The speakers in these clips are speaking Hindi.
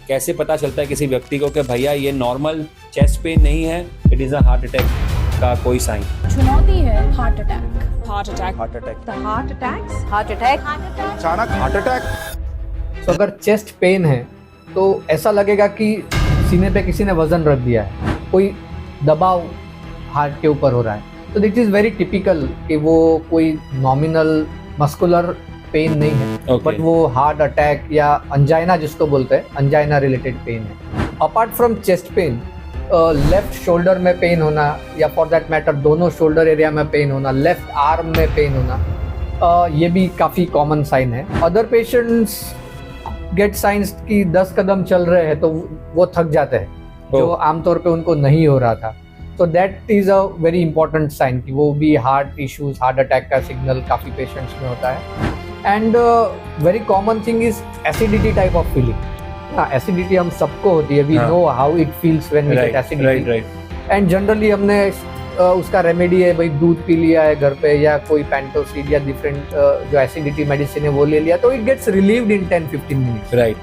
कैसे पता चलता है किसी व्यक्ति को कि भैया ये नॉर्मल चेस्ट पेन नहीं है, it is a heart attack का कोई साइन? चुनौती है heart attack. Heart attack the heart attacks अचानक हार्ट अटैक। तो अगर चेस्ट पेन है तो ऐसा लगेगा कि सीने पे किसी ने वजन रख दिया है, कोई दबाव हार्ट के ऊपर हो रहा है। तो दिट इज़ वेरी टिपिकल कि वो कोई नॉमिनल मस्कुलर पेन नहीं है, बट वो हार्ट अटैक या अंजाइना जिसको बोलते हैं, अंजाइना रिलेटेड पेन है। Apart from chest pain, left shoulder में पेन होना या फॉर दैट मैटर दोनों शोल्डर एरिया में पेन होना, लेफ्ट आर्म में पेन होना, ये भी काफ़ी कॉमन साइन है। अदर पेशेंट्स गेट साइंस कि 10 कदम चल रहे हैं तो वो थक जाते हैं, जो आमतौर पे उनको नहीं हो रहा था। तो that is a very important sign कि वो भी हार्ट इश्यूज, हार्ट अटैक का सिग्नल काफ़ी पेशेंट्स में होता है। And very common thing is acidity type of feeling. हाँ, एसिडिटी हम सबको होती है, we know how it feels when we get acidity. And generally हमने उसका रेमेडी है, भाई दूध पी लिया है घर पे या कोई पैंटोसिड या डिफरेंट जो एसिडिटी मेडिसिन है वो ले लिया, तो it gets relieved in 10-15 minutes. Right.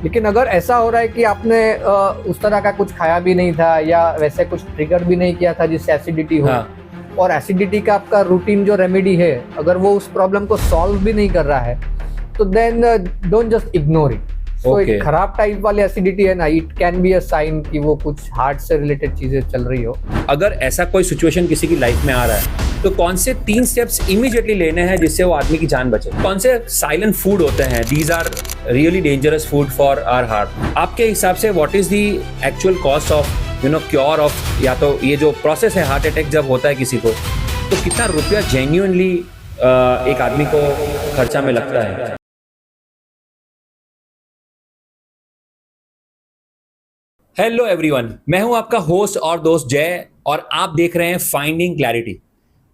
लेकिन अगर ऐसा हो रहा है कि आपने उस तरह का कुछ खाया भी नहीं था या वैसे कुछ ट्रिगर भी नहीं किया था जिससे एसिडिटी हो, और एसिडिटी का आपका रूटीन जो रेमेडी है अगर वो उस प्रॉब्लम को सॉल्व भी नहीं कर रहा है, तो then don't just ignore it. तो एक खराब टाइप वाली एसिडिटी है ना, it can be a sign कि वो कुछ हार्ट से रिलेटेड चीजें चल रही हो। अगर ऐसा कोई सिचुएशन किसी की लाइफ में आ रहा है तो कौन से 3 स्टेप्स इमीडिएटली लेने हैं जिससे वो आदमी की जान बचे? कौन से साइलेंट फूड होते हैं, these are really dangerous food for our heart? आपके हिसाब से what is the actual cost of cure of, या तो ये जो प्रोसेस है हार्ट अटैक जब होता है किसी को, तो कितना रुपया जेन्युइनली एक आदमी को खर्चा में लगता है? हेलो एवरीवन, मैं हूं आपका होस्ट और दोस्त जय, और आप देख रहे हैं फाइंडिंग क्लैरिटी।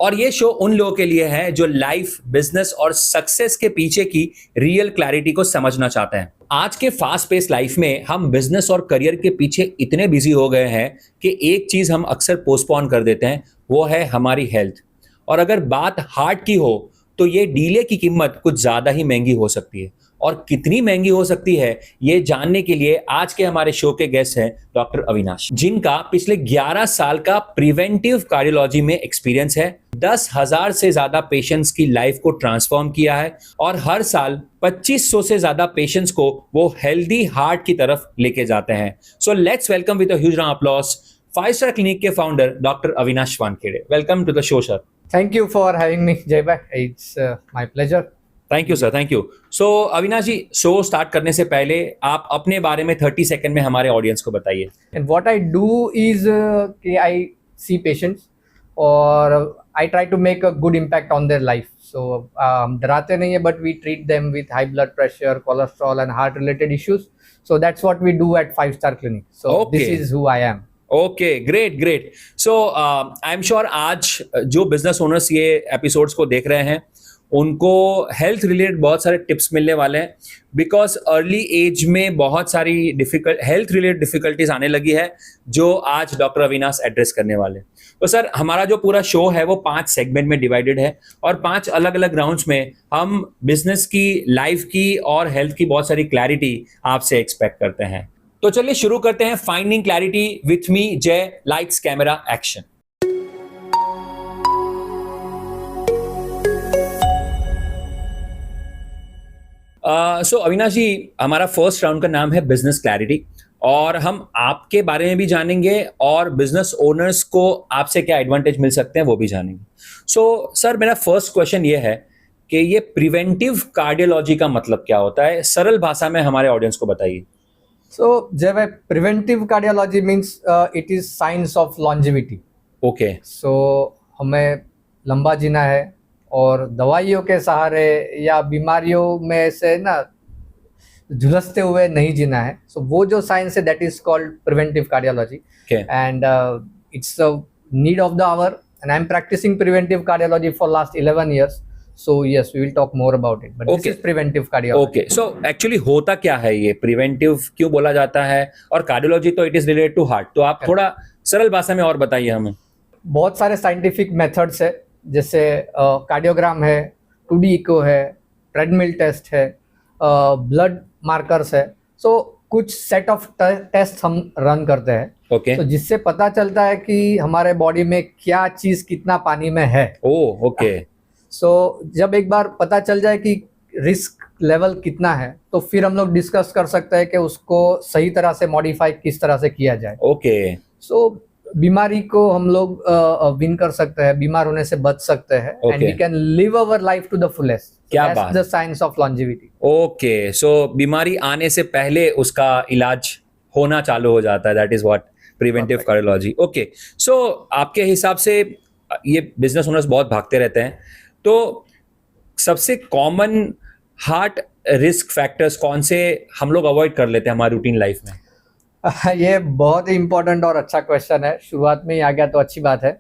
और ये शो उन लोगों के लिए है जो लाइफ, बिजनेस और सक्सेस के पीछे की रियल क्लैरिटी को समझना चाहते हैं। आज के फास्ट पेस लाइफ में हम बिजनेस और करियर के पीछे इतने बिजी हो गए हैं कि एक चीज हम अक्सर पोस्टपोन कर देते हैं, वो है हमारी हेल्थ। और अगर बात हार्ट की हो तो ये डीले की कीमत कुछ ज्यादा ही महंगी हो सकती है। और कितनी महंगी हो सकती है ये जानने के लिए आज के हमारे शो के गेस्ट हैं डॉक्टर अविनाश, जिनका पिछले 11 साल का प्रिवेंटिव कार्डियोलॉजी में एक्सपीरियंस है। 10,000 से ज्यादा पेशेंट्स की लाइफ को ट्रांसफॉर्म किया है और हर साल 2500 से ज्यादा पेशेंट्स को वो हेल्दी हार्ट की तरफ लेके जाते हैं। So let's welcome with a huge round of applause 5 star clinic के founder doctor Avinash Wankhede. Welcome to the show sir. Thank you for having me Jay भाई, it's my pleasure. Thank you sir, thank you. So Avinash ji, show start करने से पहले आप अपने बारे में 30 सेकंड में हमारे ऑडियंस को बताइए। And what I do is कि आई सी पेशेंट्स और I try to make a good impact on their life. So हम डराते नहीं है, but we treat them with high blood pressure, cholesterol and heart related issues. So that's what we do at 5 star clinic. So this is who I am. Okay, great great. So I am sure आज जो बिजनेस ओनर्स ये एपिसोड्स को देख रहे हैं उनको हेल्थ रिलेटेड बहुत सारे टिप्स मिलने वाले हैं, बिकॉज अर्ली एज में बहुत सारी हेल्थ रिलेटेड डिफिकल्टीज आने लगी है जो आज डॉक्टर अविनाश एड्रेस करने वाले हैं। तो सर, हमारा जो पूरा शो है वो 5 सेगमेंट में डिवाइडेड है और 5 अलग अलग राउंड्स में हम बिजनेस की, लाइफ की और हेल्थ की बहुत सारी क्लैरिटी आपसे एक्सपेक्ट करते हैं। तो चलिए शुरू करते हैं finding clarity with me Jay. Lights camera action. So Avinash ji, हमारा फर्स्ट राउंड का नाम है बिजनेस क्लैरिटी, और हम आपके बारे में भी जानेंगे और बिजनेस ओनर्स को आपसे क्या एडवांटेज मिल सकते हैं वो भी जानेंगे। सो सर, मेरा फर्स्ट क्वेश्चन ये है कि ये प्रिवेंटिव कार्डियोलॉजी का मतलब क्या होता है? सरल भाषा में हमारे ऑडियंस को बताइए। सो जय भाई, preventive cardiology means it is science of longevity. Okay. So हमें लंबा जीना है और दवाइयों के सहारे या बीमारियों में से ना झुलसते हुए नहीं जीना है। सो वो जो साइंस है that is called preventive cardiology, and it's a need of the hour, and I am practising preventive cardiology for last 11 years. So yes, we will talk more about it. But this is preventive cardiology. Okay. So actually होता क्या है ये? प्रिवेंटिव क्यों बोला जाता है? और कार्डियोलॉजी तो it is related to heart. तो आप थोड़ा सरल भाषा में और बताइए हमें। बहुत सारे साइंटिफिक मेथड्स है, जैसे कार्डियोग्राम है, 2D इको है, ट्रेडमिल टेस्ट है, ब्लड मार्कर्स है। सो कुछ सेट ऑफ टेस्ट हम रन करते हैं, ओके तो जिससे पता चलता है कि हमारे बॉडी में क्या चीज कितना पानी में है। ओ ओके सो जब एक बार पता चल जाए कि रिस्क लेवल कितना है, तो फिर हम लोग डिस्कस कर सकते हैं कि उसको सही तरह से मॉडिफाई किस तरह से किया जाए। ओके सो बीमारी को हम लोग विन कर सकते हैं, बीमार होने से बच सकते हैं, and Okay. We can live our life to the fullest. क्या दैट्स बात। The science of longevity. Okay so बीमारी आने से पहले उसका इलाज होना चालू हो जाता है, that is what preventive Perfect. Cardiology. Okay so आपके हिसाब से ये बिजनेस ओनर्स बहुत भागते रहते हैं, तो सबसे कॉमन हार्ट रिस्क फैक्टर्स कौन से हम लोग अवॉइड कर लेते हैं हमारी रूटीन लाइफ में? ये बहुत ही इंपॉर्टेंट और अच्छा क्वेश्चन है, शुरुआत में ही आ गया तो अच्छी बात है।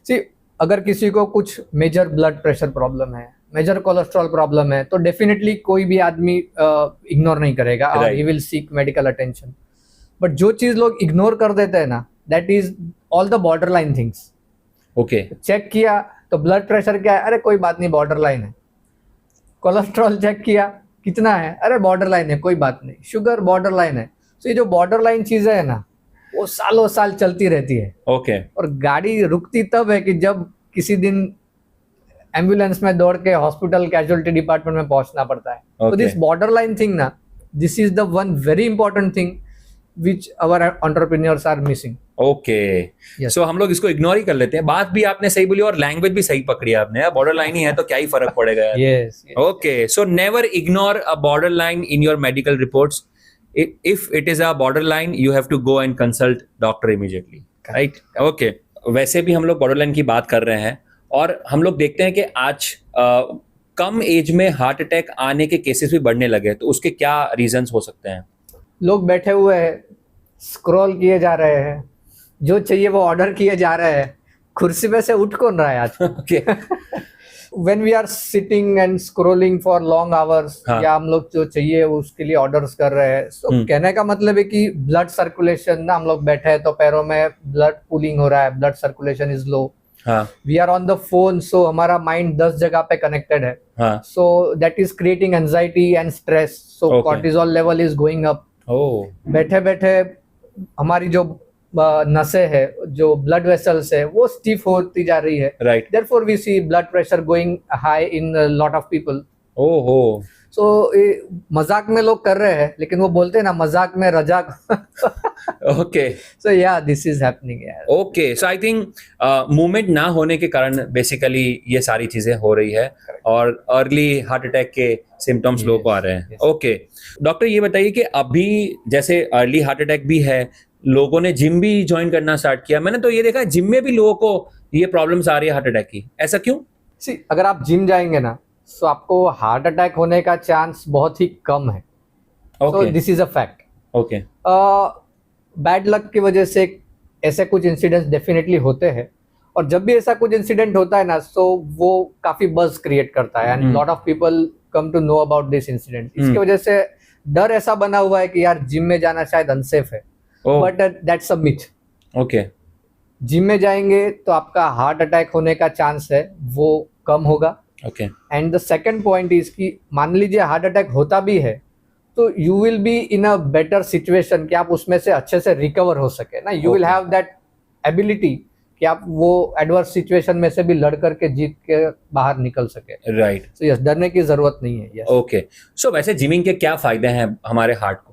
सी, अगर किसी को कुछ मेजर ब्लड प्रेशर प्रॉब्लम है, मेजर कोलेस्ट्रॉल प्रॉब्लम है, तो डेफिनेटली कोई भी आदमी इग्नोर नहीं करेगा और Right. He will seek medical attention. But जो चीज लोग इग्नोर कर देते हैं ना, that is all the borderline things. Okay check किया तो ब्लड प्रेशर क्या है, अरे कोई बात नहीं, बॉर्डर लाइन है। कोलेस्ट्रॉल चेक किया, कितना है, अरे बॉर्डर लाइन है, कोई बात नहीं। शुगर बॉर्डर लाइन है। तो ये जो बॉर्डर लाइन चीजें है ना, वो सालों साल चलती रहती है, ओके और गाड़ी रुकती तब है कि जब किसी दिन एम्बुलेंस में दौड़ के हॉस्पिटल कैजुअलिटी डिपार्टमेंट में पहुंचना पड़ता है। तो Okay. This border line thing ना, this is the one very important thing which our entrepreneurs are missing. Okay Yes. So हम लोग इसको इग्नोर ही कर लेते हैं। बात भी आपने सही बोली और लैंग्वेज भी सही पकड़ी आपने, बॉर्डर लाइन ही है तो क्या ही फर्क पड़ेगा यार। Yes Okay, so never ignore a borderline in your medical reports. If it is a borderline, you have to go and consult doctor immediately, right? Okay. वैसे भी हम लोग borderline की बात कर रहे हैं और हम लोग देखते हैं कि आज कम एज में हार्ट अटैक आने के केसेस भी बढ़ने लगे, तो उसके क्या रीजंस हो सकते हैं? लोग बैठे हुए हैं, स्क्रॉल किए जा रहे हैं, जो चाहिए वो ऑर्डर किए जा रहे हैं, कुर्सी पे से उठ कौन रहा है आज? Okay. When we are sitting and scrolling for long hours, हाँ. या हम लोग जो चाहिए उसके लिए ऑर्डर्स कर रहे हैं, so कहने का मतलब है कि ब्लड सर्कुलेशन ना, हम लोग बैठे हैं तो पैरों में ब्लड पूलिंग हो रहा है, ब्लड सर्कुलेशन इज लो। हाँ we are on the phone, so हमारा माइंड 10 जगह पे कनेक्टेड है, हाँ so that is creating anxiety and stress, so Okay. Cortisol level is going up. Oh बैठे बैठे हमारी जो नसें है, जो ब्लड वेसल्स है, वो स्टिफ होती जा रही है। Right Therefore, we see blood pressure going high in a lot of people. ओहो So, मजाक में लोग कर रहे हैं, लेकिन वो बोलते हैं ना, मजाक में रजाक। Okay So yeah, this is happening यार। Okay so I think movement ना होने के कारण बेसिकली ये सारी चीजें हो रही है और अर्ली हार्ट अटैक के सिम्टम्स लोगों को आ रहे हैं। yes. ओके डॉक्टर ये बताइए कि अभी जैसे अर्ली हार्ट अटैक भी है, लोगों ने जिम भी ज्वाइन करना स्टार्ट किया, मैंने तो ये देखा है जिम में भी लोगों को ये प्रॉब्लम्स आ रही है हार्ट अटैक की, ऐसा क्यों? See, अगर आप जिम जाएंगे ना, तो आपको हार्ट अटैक होने का चांस बहुत ही कम है। So okay this is a fact. Okay bad luck की वजह से ऐसे कुछ इंसिडेंट्स डेफिनेटली होते हैं, और जब भी ऐसा कुछ इंसिडेंट होता है ना, तो वो काफी बज क्रिएट करता है, and lot of people come to know about this incident. इसकी वजह से डर ऐसा बना हुआ है कि यार जिम में जाना शायद अनसेफ है, but that's a myth. Okay gym में जाएंगे तो आपका हार्ट अटैक होने का चांस है वो कम होगा। Okay and the second point is कि मान लीजिए हार्ट अटैक होता भी है, तो you will be in a better situation कि आप उसमें से अच्छे से रिकवर हो सके ना। You will Okay. Have that ability कि आप वो एडवर्स सिचुएशन में से भी लड़ करके जीत के बाहर निकल सके। राइट सो यस, डरने की जरूरत नहीं है। यस, ओके सो वैसे जिमिंग के क्या फायदे हैं हमारे हार्ट को?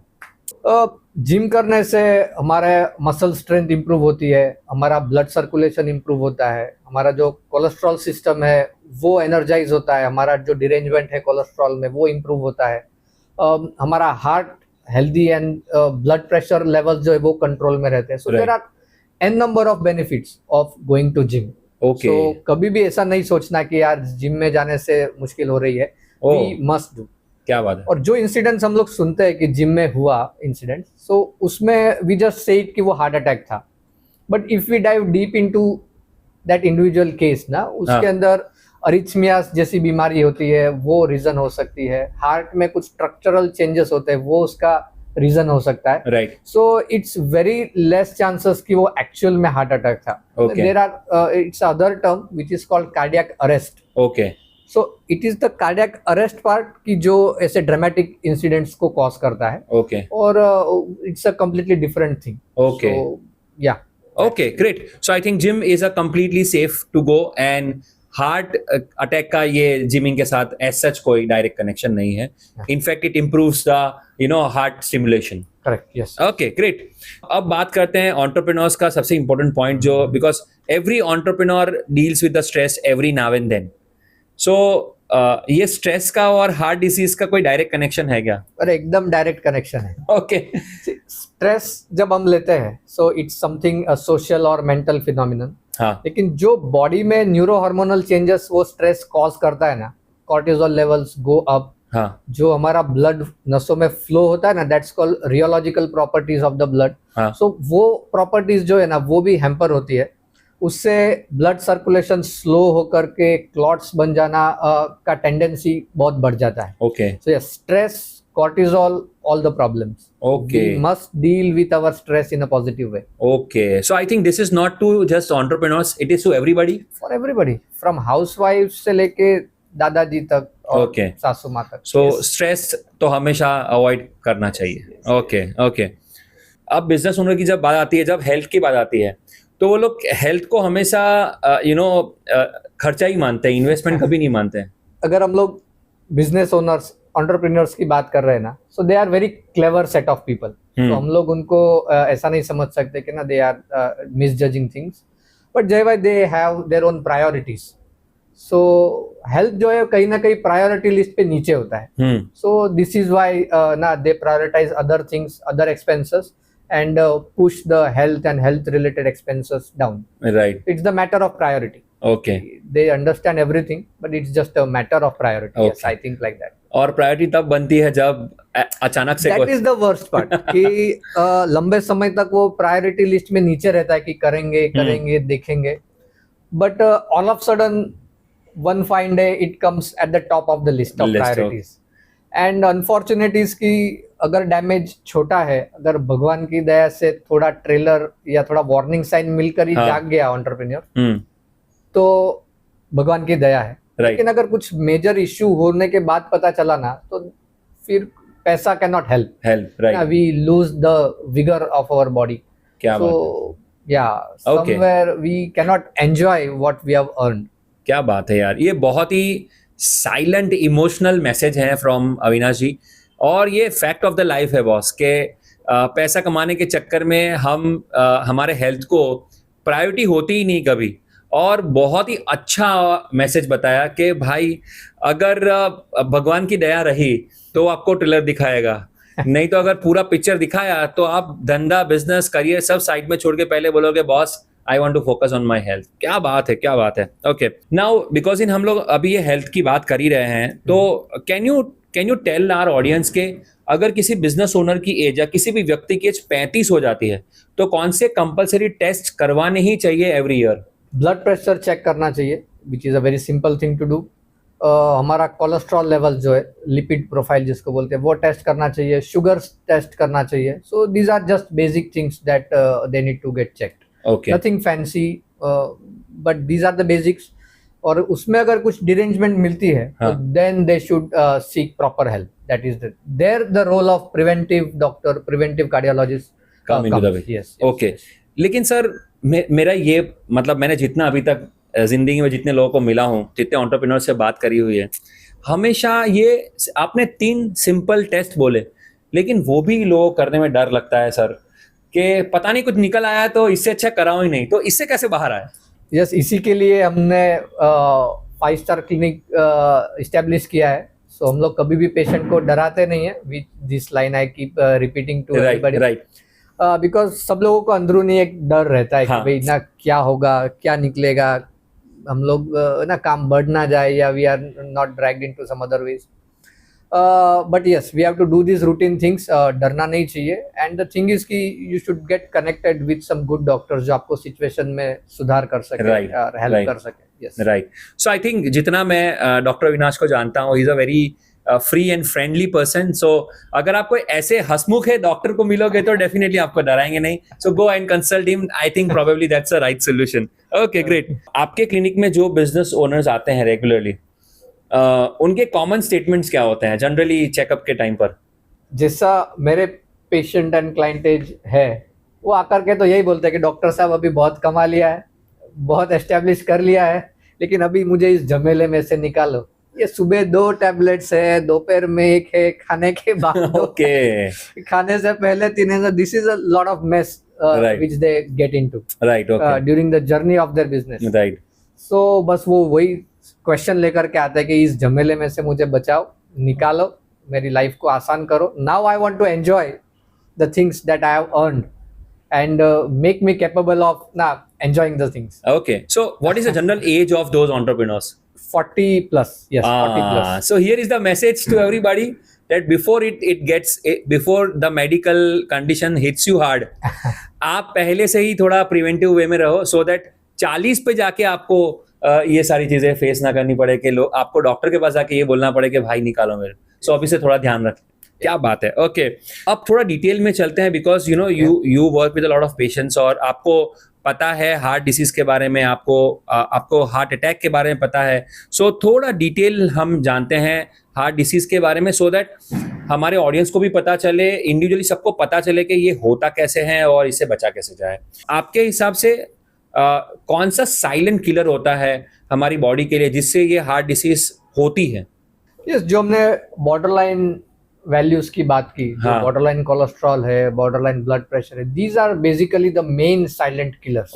जिम करने से हमारे मसल स्ट्रेंथ इंप्रूव होती है, हमारा ब्लड सर्कुलेशन इंप्रूव होता है, हमारा जो कोलेस्ट्रॉल सिस्टम है वो एनर्जाइज होता है, हमारा जो डिरेंजमेंट है कोलेस्ट्रॉल में वो इंप्रूव होता है, हमारा heart healthy and blood pressure level जो है वो कंट्रोल में रहते हैं। So there are an number of benefits of going to gym. Okay so कभी भी ऐसा नहीं सोचना कि यार जिम में जाने से मुश्किल हो रही है, वी मस्ट डू। क्या बात है। और जो इंसिडेंट्स हम लोग सुनते हैं कि जिम में हुआ इंसिडेंट, सो उसमें वी जस्ट से इट कि वो हार्ट अटैक था, but if we dive deep into that individual case ना, उसके अंदर अरिथमियास जैसी बीमारी होती है, वो रीजन हो सकती है, हार्ट में कुछ स्ट्रक्चरल चेंजेस होते हैं, वो उसका रीजन हो सकता है। Right so it's very less chances कि वो एक्चुअल में हार्ट अटैक था। Okay. There are it's other term which is called cardiac arrest. Okay so it is the cardiac arrest part की जो ऐसे ड्रामेटिक इंसिडेंट्स को कॉज करता है, ओके और it's a completely different thing. Okay. या Okay, great. So I think gym is a completely safe to go and heart attack का ये जिमिंग के साथ एज सच कोई डायरेक्ट कनेक्शन नहीं है. In fact it improves the heart stimulation. Correct. Yes. Okay great. अब बात करते हैं एंटरप्रेन्योर्स का सबसे इंपॉर्टेंट पॉइंट, जो because every entrepreneur deals with the stress every now and then. So ये स्ट्रेस का और हार्ट डिसीज का कोई डायरेक्ट कनेक्शन है क्या? अरे एकदम डायरेक्ट कनेक्शन है. ओके. स्ट्रेस जब हम लेते हैं सो इट्स समथिंग सोशल और मेंटल फिनोमिनन. हाँ. लेकिन जो बॉडी में न्यूरो हार्मोनल चेंजेस वो स्ट्रेस कॉज करता है ना, कॉर्टिसोल लेवल्स गो अप. हाँ. जो हमारा ब्लड नसों में फ्लो होता है ना, that's called rheological properties of the blood. हाँ. सो वो प्रॉपर्टीज जो है ना वो भी हैम्पर होती है. उससे ब्लड सर्कुलेशन स्लो होकर के क्लॉट्स बन जाना का टेंडेंसी बहुत बढ़ जाता है. Okay. So yes, stress, cortisol, all the problems. Okay. We must deal with our stress in a positive way. Okay. So I think this is not to just entrepreneurs, it is to everybody. For everybody, from housewives से लेके दादाजी तक और Okay. सासू माँ तक. So Yes. stress तो हमेशा अवॉइड करना चाहिए. Okay okay. अब बिजनेस ओनर की जब बात आती है, जब हेल्थ की बात आती है, तो वो लोग हेल्थ को हमेशा खर्चा ही मानते हैं, इन्वेस्टमेंट कभी नहीं मानते हैं. अगर हम लोग बिजनेस ओनर्स, एंटरप्रेन्योर्स की बात कर रहे हैं ना, so they are very clever set of people. तो हम लोग उनको ऐसा नहीं समझ सकते कि ना दे आर मिसजजिंग थिंग्स, बट जय भाई they have their own priorities. So health जो है कहीं ना कहीं प्रायोरिटी लिस्ट पे नीचे होता है. सो दिस इज व्हाई ना they prioritize other things, other expenses, and push the health and health related expenses down. Right. It's the matter of priority. Okay. They understand everything, but it's just a matter of priority. Okay. Yes, I think like that. और प्रायोरिटी तब बनती है जब अचानक से That is the worst part. कि लंबे समय तक वो प्रायोरिटी लिस्ट में नीचे रहता है कि करेंगे देखेंगे, but all of sudden one fine day it comes at the top of the list of priorities. And unfortunate इसकी अगर डैमेज छोटा है, अगर भगवान की दया से थोड़ा ट्रेलर या थोड़ा वार्निंग साइन मिलकर ही जाग गया एंटरप्रेन्योर, तो भगवान की दया है. लेकिन अगर कुछ मेजर इश्यू होने के बाद पता चला ना, तो फिर पैसा can not help. We lose the vigour of our body. So या somewhere we can not enjoy what we have earned. क्या बात है यार, ये बहुत ही साइलेंट इमोशनल मैसेज है फ्रॉम अविनाश जी. और ये फैक्ट ऑफ द लाइफ है बॉस, के पैसा कमाने के चक्कर में हम हमारे हेल्थ को प्रायोरिटी होती ही नहीं कभी. और बहुत ही अच्छा मैसेज बताया कि भाई अगर भगवान की दया रही तो आपको ट्रेलर दिखाएगा, नहीं तो अगर पूरा पिक्चर दिखाया तो आप धंधा, बिजनेस, करियर सब साइड में छोड़ के पहले बोलोगे boss I want to focus on my health. क्या बात है, क्या बात है. ओके, नाउ बिकॉज हम लोग अभी ये हेल्थ की बात कर ही रहे हैं, तो can you tell our audience के अगर किसी बिजनेस ओनर की एज या किसी भी व्यक्ति की एज 35 हो जाती है, तो कौन से कंपलसरी टेस्ट करवाने ही चाहिए every year? Blood pressure check करना चाहिए, which is a very simple thing to do. हमारा कोलेस्ट्रॉल लेवल जो है, लिपिड प्रोफाइल जिसको बोलते हैं, वो टेस्ट करना चाहिए. शुगर टेस्ट करना चाहिए. So these are just basic things that they need to get checked. Okay. Nothing fancy, but these are the basics. और उसमें अगर कुछ डिरेंजमेंट मिलती है, तो then they should seek proper help. That is the role of preventive doctor, preventive cardiologist come into the way. Yes. Okay. लेकिन सर मेरा ये मतलब, मैंने जितना अभी तक जिंदगी में जितने लोगों को मिला हूँ, जितने एंटरप्रेन्योर से बात करी हुई है, हमेशा ये आपने 3 सिंपल टेस्ट बोले, लेकिन वो भी लोगों को करने में डर लगता है सर, कि पता नहीं कुछ निकल आया तो इससे अच्छा कराओ ही नहीं. तो इससे कैसे बाहर आए? यस, इसी के लिए हमने 5 स्टार क्लिनिक इस्टेब्लिश किया है. सो हम लोग कभी भी पेशेंट को डराते नहीं है. With this line I keep repeating to everybody, right, because सब लोगों को अंदरूनी एक डर रहता है कि भाई ना क्या होगा, क्या निकलेगा, हम लोग ना काम बढ़ ना जाए, या we are not dragged into some other ways. But yes, we have to do these routine things. डरना नहीं चाहिए. And the thing is कि you should get connected with some good doctors जो आपको situation में सुधार कर सके, और help कर सके. Yes. Right. So I think जितना मैं डॉक्टर अविनाश को जानता हूँ, he is a very free and friendly person. So अगर आप कोई ऐसे हंसमुख है डॉक्टर को मिलोगे तो डेफिनेटली आपको डराएंगे नहीं. So go and consult him. I think probably that's the right solution. Okay, great. आपके क्लिनिक में जो बिजनेस ओनर्स आते हैं रेगुलरली, उनके कॉमन स्टेटमेंट्स क्या होते हैं जनरली चेकअप के टाइम पर? जैसा मेरे पेशेंट एंड क्लाइंटेज है, वो आकर के तो यही बोलते हैं कि डॉक्टर साहब अभी बहुत कमा लिया है, बहुत एस्टेब्लिश कर लिया है, लेकिन अभी मुझे इस झमेले में से निकालो। ये सुबह 2 टैबलेट्स है, दोपहर में 1 है, खाने के बाद 2 ओके, खाने से पहले 3 है। This is a lot of mess Right. Which they get into right, okay, during the journey of their business. Right, so बस वो वही क्वेश्चन लेकर के आते हैं कि इस झमेले में से मुझे बचाओ, निकालो, मेरी लाइफ को आसान करो। Now I want to enjoy the things that I have earned and make me capable of ना enjoying the things. okay. So what is the general age of those entrepreneurs? 40 plus, yes, 40 plus. So here is the message to everybody that before the medical condition hits you hard, आप पहले से ही थोड़ा प्रिवेंटिव वे में रहो, so that 40 पे जाके आपको ये सारी चीजें फेस ना करनी पड़े कि लोग आपको डॉक्टर के पास जाके ये बोलना पड़े कि भाई निकालो मेरे। सो अभी से थोड़ा ध्यान रखें। क्या बात है। ओके, अब थोड़ा डिटेल में चलते हैं, because you work with a lot of patients और आपको पता है हार्ट डिसीज के बारे में, आपको हार्ट अटैक के बारे में पता है। सो थोड़ा डिटेल हम जानते हैं हार्ट डिसीज के बारे में, सो दैट हमारे ऑडियंस को भी पता चले, इंडिविजुअली सबको पता चले कि ये होता कैसे है और इससे बचा कैसे जाए। आपके हिसाब से कौन सा साइलेंट किलर होता है हमारी बॉडी के लिए जिससे ये हार्ट डिसीज होती है? यस, जो हमने बॉर्डरलाइन वैल्यूज की बात की, जो बॉर्डरलाइन कोलेस्ट्रॉल है, बॉर्डरलाइन ब्लड प्रेशर है, these are basically the main silent killers.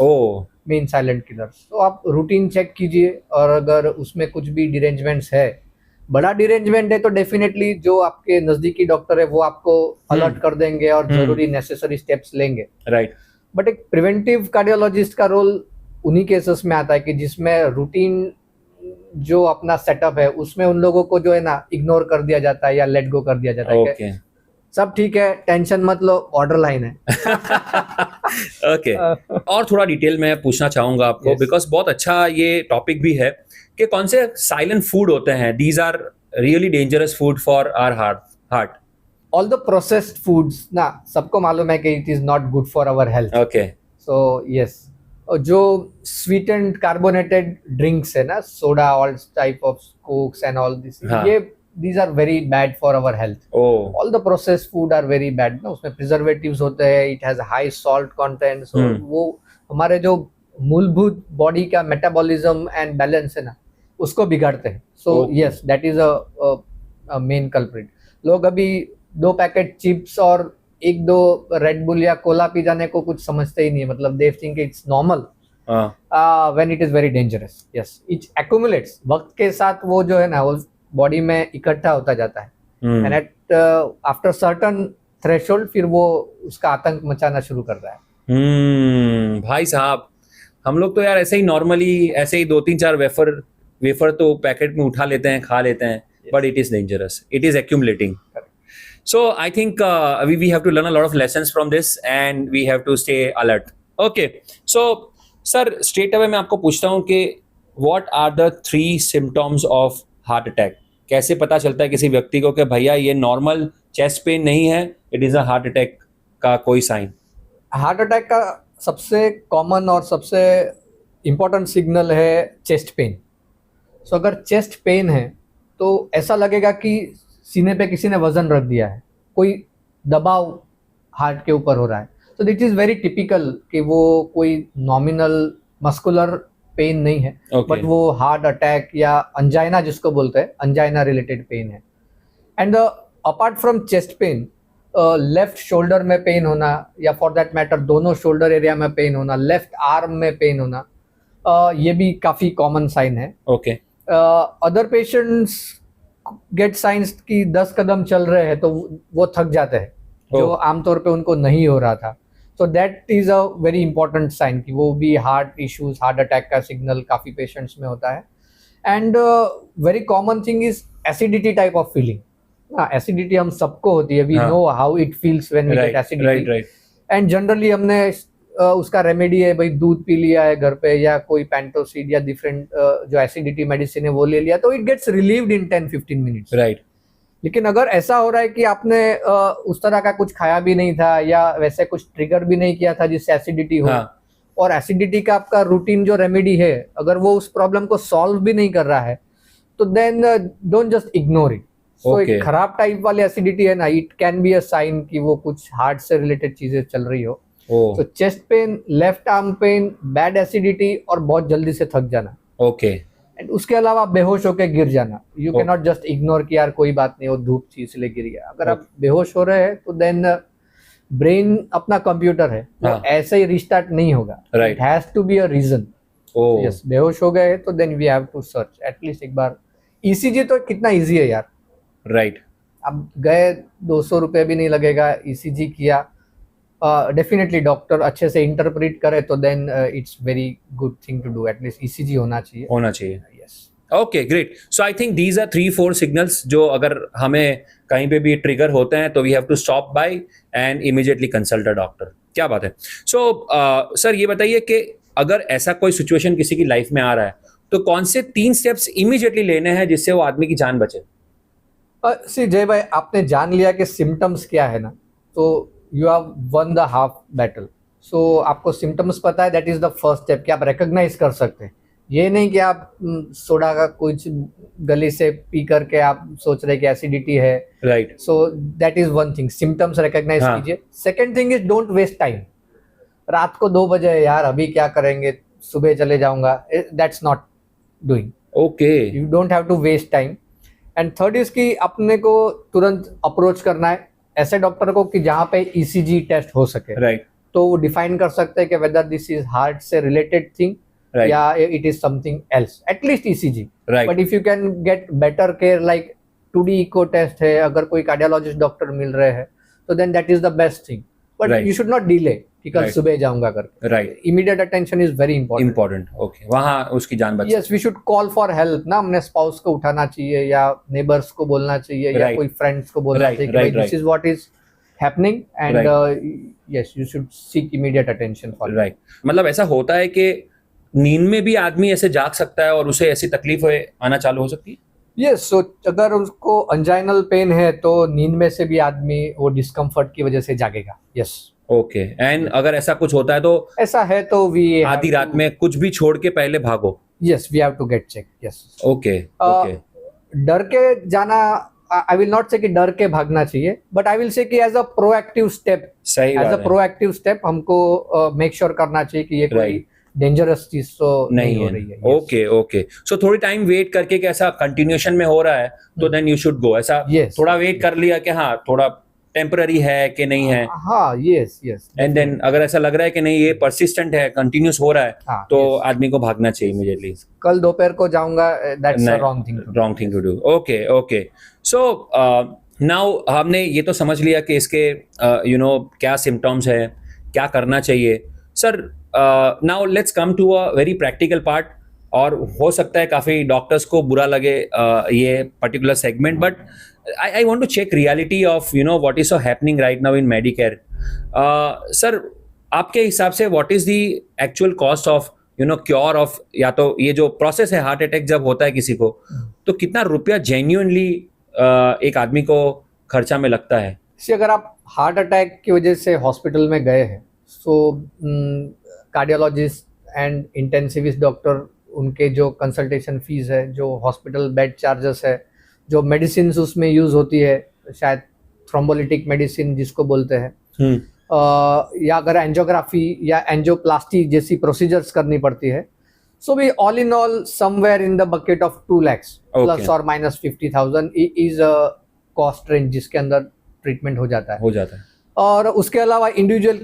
Main silent killers. तो आप रूटीन चेक कीजिए और अगर उसमें कुछ भी डिरेंजमेंट्स है, बड़ा डिरेंजमेंट है, तो डेफिनेटली जो आपके नजदीकी डॉक्टर है वो आपको अलर्ट कर देंगे और जरूरी नेसेसरी स्टेप्स लेंगे। राइट। बट एक प्रिवेंटिव कार्डियोलॉजिस्ट का रोल उन्हीं केसेस में आता है कि जिसमें रूटीन जो अपना सेटअप है उसमें उन लोगों को जो है ना इग्नोर कर दिया जाता है या लेट गो कर दिया जाता है। Okay. सब ठीक है, टेंशन मत लो, ऑर्डर लाइन है। ओके, और थोड़ा डिटेल में पूछना चाहूंगा आपको, बिकॉज बहुत अच्छा ये टॉपिक भी है कि कौन से साइलेंट फूड होते हैं, these are really dangerous food for our heart. All the processed foods ना सबको मालूम है कि it is not good for our health. Okay, so yes, जो स्वीट एंड कार्बोनेटेड ड्रिंक्स है ना, soda, all type of cokes and all this, ये these are very bad for our health. All the processed food are very bad ना, उसमें preservatives होते हैं, it has high salt content, so वो हमारे जो मूलभूत बॉडी का मेटाबॉलिज्म एंड बैलेंस है ना उसको बिगाड़ते हैं। So yes, that is a main culprit. लोग अभी 2 पैकेट चिप्स और 1-2 रेड बुल या कोला पी जाने को कुछ समझते ही नहीं है, मतलब they think it's normal when it is very dangerous. Yes, it accumulates, वक्त के साथ वो जो है ना वो बॉडी में इकट्ठा होता जाता है and at after certain threshold फिर वो उसका आतंक मचाना शुरू कर रहा है। भाई साहब, हम लोग तो यार ऐसे ही नॉर्मली ऐसे ही 2-3-4 वेफर तो पैकेट में उठा लेते हैं, खा लेते हैं, but it is dangerous, it is accumulating. So I think we have to learn a lot of lessons from this and we have to stay alert. Okay, so sir straight away मैं आपको पूछता हूँ कि what are the 3 symptoms of heart attack? कैसे पता चलता है किसी व्यक्ति को कि भैया ये नॉर्मल चेस्ट पेन नहीं है, it is a heart attack का कोई साइन? हार्ट अटैक का सबसे कॉमन और सबसे इम्पोर्टेंट सिग्नल है चेस्ट पेन। सो अगर चेस्ट पेन है तो ऐसा लगेगा कि सीने पे किसी ने वजन रख दिया है, कोई दबाव हार्ट के ऊपर हो रहा है। तो दिट इज वेरी टिपिकल कि वो कोई नॉमिनल मस्कुलर पेन नहीं है, बट वो हार्ट अटैक या अंजाइना जिसको बोलते हैं, अंजाइना रिलेटेड पेन है। And apart from chest pain, left shoulder में पेन होना या फॉर दैट मैटर दोनों शोल्डर एरिया में पेन होना, लेफ्ट आर्म में पेन होना, ये भी काफ़ी कॉमन साइन है। Okay, other patients get signs कि 10 कदम चल रहे हैं तो वो थक जाते हैं, जो आमतौर पे उनको नहीं हो रहा था। So that is a very important sign कि वो भी हार्ट इश्यूज, हार्ट अटैक का सिग्नल काफ़ी पेशेंट्स में होता है। And very common thing is acidity type of feeling. Acidity हम सबको होती है, we know how it feels when we get acidity, and generally हमने उसका रेमेडी है भाई दूध पी लिया है घर पे या कोई पेंटोसिड या डिफरेंट जो एसिडिटी मेडिसिन है वो ले लिया तो it gets relieved in 10-15 minutes. Right. लेकिन अगर ऐसा हो रहा है कि आपने उस तरह का कुछ खाया भी नहीं था या वैसे कुछ ट्रिगर भी नहीं किया था जिससे एसिडिटी हो, और एसिडिटी का आपका रूटीन जो रेमेडी है अगर वो उस प्रॉब्लम को सॉल्व भी नहीं कर रहा है, तो then don't just ignore it. So Okay. एक खराब टाइप वाली एसिडिटी है ना, it can be a sign कि वो कुछ हार्ट से रिलेटेड चीजें चल रही हो. Oh, तो chest pain, left arm pain, bad acidity और बहुत जल्दी से थक जाना. okay. एंड उसके अलावा बेहोश होकर गिर जाना. You Oh. Can not just ignore कि यार कोई बात नहीं, वो धूप थी इसलिए गिर गया. अगर आप बेहोश हो रहे हैं तो देन ब्रेन अपना कंप्यूटर है, वो हाँ. ऐसे ही रिस्टार्ट नहीं होगा. Right. It has to be a reason. Oh, yes, बेहोश हो गए तो then we have to search at least एक बार. ईसीजी तो कितना इजी है यार. right. अब गए, 200 रुपये भी नहीं लगेगा, ईसीजी किया. डेफिनेटली डॉक्टर अच्छे से इंटरप्रेट करे तो then it's very good thing to do. At least ECG होना चाहिए. होना चाहिए. Yes. Okay, great. So I think these are 3-4 signals जो अगर हमें कहीं पे भी ट्रिगर होते हैं तो we have to stop by and immediately consult a doctor. क्या बात है. सो सर ये बताइए कि अगर ऐसा कोई सिचुएशन किसी की लाइफ में आ रहा है तो कौन से 3 स्टेप्स इमीडिएटली लेने हैं जिससे वो आदमी की जान बचे. सी जय भाई, आपने जान लिया कि सिम्टम्स क्या है ना, तो you have won the half battle. So आपको सिम्टम्स पता है, that is the first step कि आप रिकॉग्नाइज कर सकते हैं. ये नहीं कि आप सोडा का कुछ गली से पी करके आप सोच रहे कि एसिडिटी है. Right. So that is one thing, symptoms recognise हाँ. कीजिए. Second thing is don't waste time. रात को 2 बजे है यार, अभी क्या करेंगे, सुबह चले जाऊंगा, that's not doing. Okay. You don't have to waste time. And third is कि अपने को तुरंत अप्रोच करना है ऐसे डॉक्टर को कि जहाँ पे ईसीजी टेस्ट हो सके. राइट. तो वो डिफाइन कर सकते हैं कि वेदर दिस इज हार्ट से रिलेटेड थिंग राइट. या it is something else. At least ECG. Right. But if you can get better care like 2D echo test है, अगर कोई कार्डियोलॉजिस्ट डॉक्टर मिल रहे हैं तो then that is the best thing. But Right. You should not delay कि कल Right. सुबह जाऊंगा करके. Right. Immediate attention is very important. Important. Okay, वहाँ उसकी जान बच. Yes, we should call for help ना. हमने स्पाउस को उठाना चाहिए या नेबर्स को बोलना चाहिए या Right. कोई फ्रेंड्स को बोलना Right, चाहिए कि भाई right, this is what is happening and yes you should seek immediate attention for. Right. मतलब ऐसा होता है कि नींद में भी आदमी ऐसे जाग सकता है और उसे ऐसी तकलीफें आना चालू हो सकती है. यस, सो अगर उसको अंजाइनल पेन है तो नींद में से भी आदमी वो डिस्कम्फर्ट की वजह से जागेगा. यस. ओके. एंड अगर ऐसा कुछ होता है तो ऐसा है तो वी आधी रात में कुछ भी छोड़ के पहले भागो. Yes, we have to get check. Yes. Okay. Okay. डर के जाना, आई विल नॉट से कि डर के भागना चाहिए, बट आई विल से कि एज अ प्रोएक्टिव स्टेप, सही एज बात अ है. प्रोएक्टिव स्टेप हमको मेक श्योर करना चाहिए कि ये कोई Right. डेंजरस चीज तो नहीं हो है. रही है. Yes. ओके. ओके. सो थोड़ी टाइम वेट करके कि ऐसा कंटिन्यूएशन में हो रहा है तो देन यू शुड गो. ऐसा Yes. थोड़ा वेट कर लिया कि हाँ थोड़ा टेम्पररी है कि नहीं है. हाँ. यस. यस. एंड देन अगर ऐसा लग रहा है कि नहीं ये परसिस्टेंट है, कंटिन्यूस हो रहा है, हाँ, तो yes. आदमी को भागना चाहिए इमीडिएटली. कल दोपहर को जाऊंगा, that's a wrong thing. Wrong thing to do. Okay. Okay. So now हमने ये तो समझ लिया कि इसके क्या सिम्टम्स है, क्या करना चाहिए. Sir now let's come to a very practical part. और हो सकता है काफ़ी डॉक्टर्स को बुरा लगे ये particular segment, but I want to check reality of what is so happening right now in Medicare. Sir आपके हिसाब से what is the actual cost of cure of, या तो ये जो प्रोसेस है हार्ट अटैक जब होता है किसी को, तो कितना रुपया जेन्युइनली एक आदमी को खर्चा में लगता है. अगर आप हार्ट अटैक की वजह से हॉस्पिटल में गए हैं, सो कार्डियोलॉजिस्ट एंड इंटेंसिविस्ट डॉक्टर, उनके जो कंसल्टेशन फीस है, जो हॉस्पिटल बेड चार्जेस है, जो मेडिसिन उसमें यूज होती है, शायद थ्रोम्बोलिटिक मेडिसिन जिसको बोलते हैं, या अगर एंजियोग्राफी या एंजियोप्लास्टी जैसी प्रोसीजर्स करनी पड़ती है, सो भी all in all somewhere in the bucket of 2 lakhs plus और minus 50,000 is a cost range जिसके अंदर ट्रीटमेंट हो जाता है. और उसके अलावा इंडिविजुअल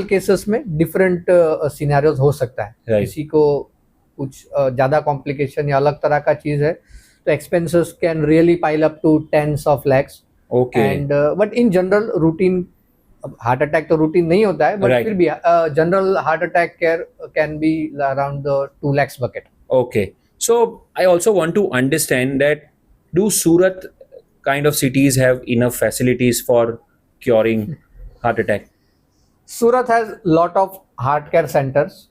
केसेस में डिफरेंट सिनेरियोज हो सकता है. Right. किसी को कुछ ज़्यादा कॉम्प्लिकेशन या अलग तरह का चीज़ है तो expenses can really pile up to tens of lakhs. Okay. And but in general routine, heart attack तो रूटीन नहीं होता है, बट Right. फिर भी general heart attack care can be around the 2 lakhs bucket. Okay. So I also want to understand that do Surat kind of cities have enough facilities for curing heart attack? Surat has lot of heart care centers,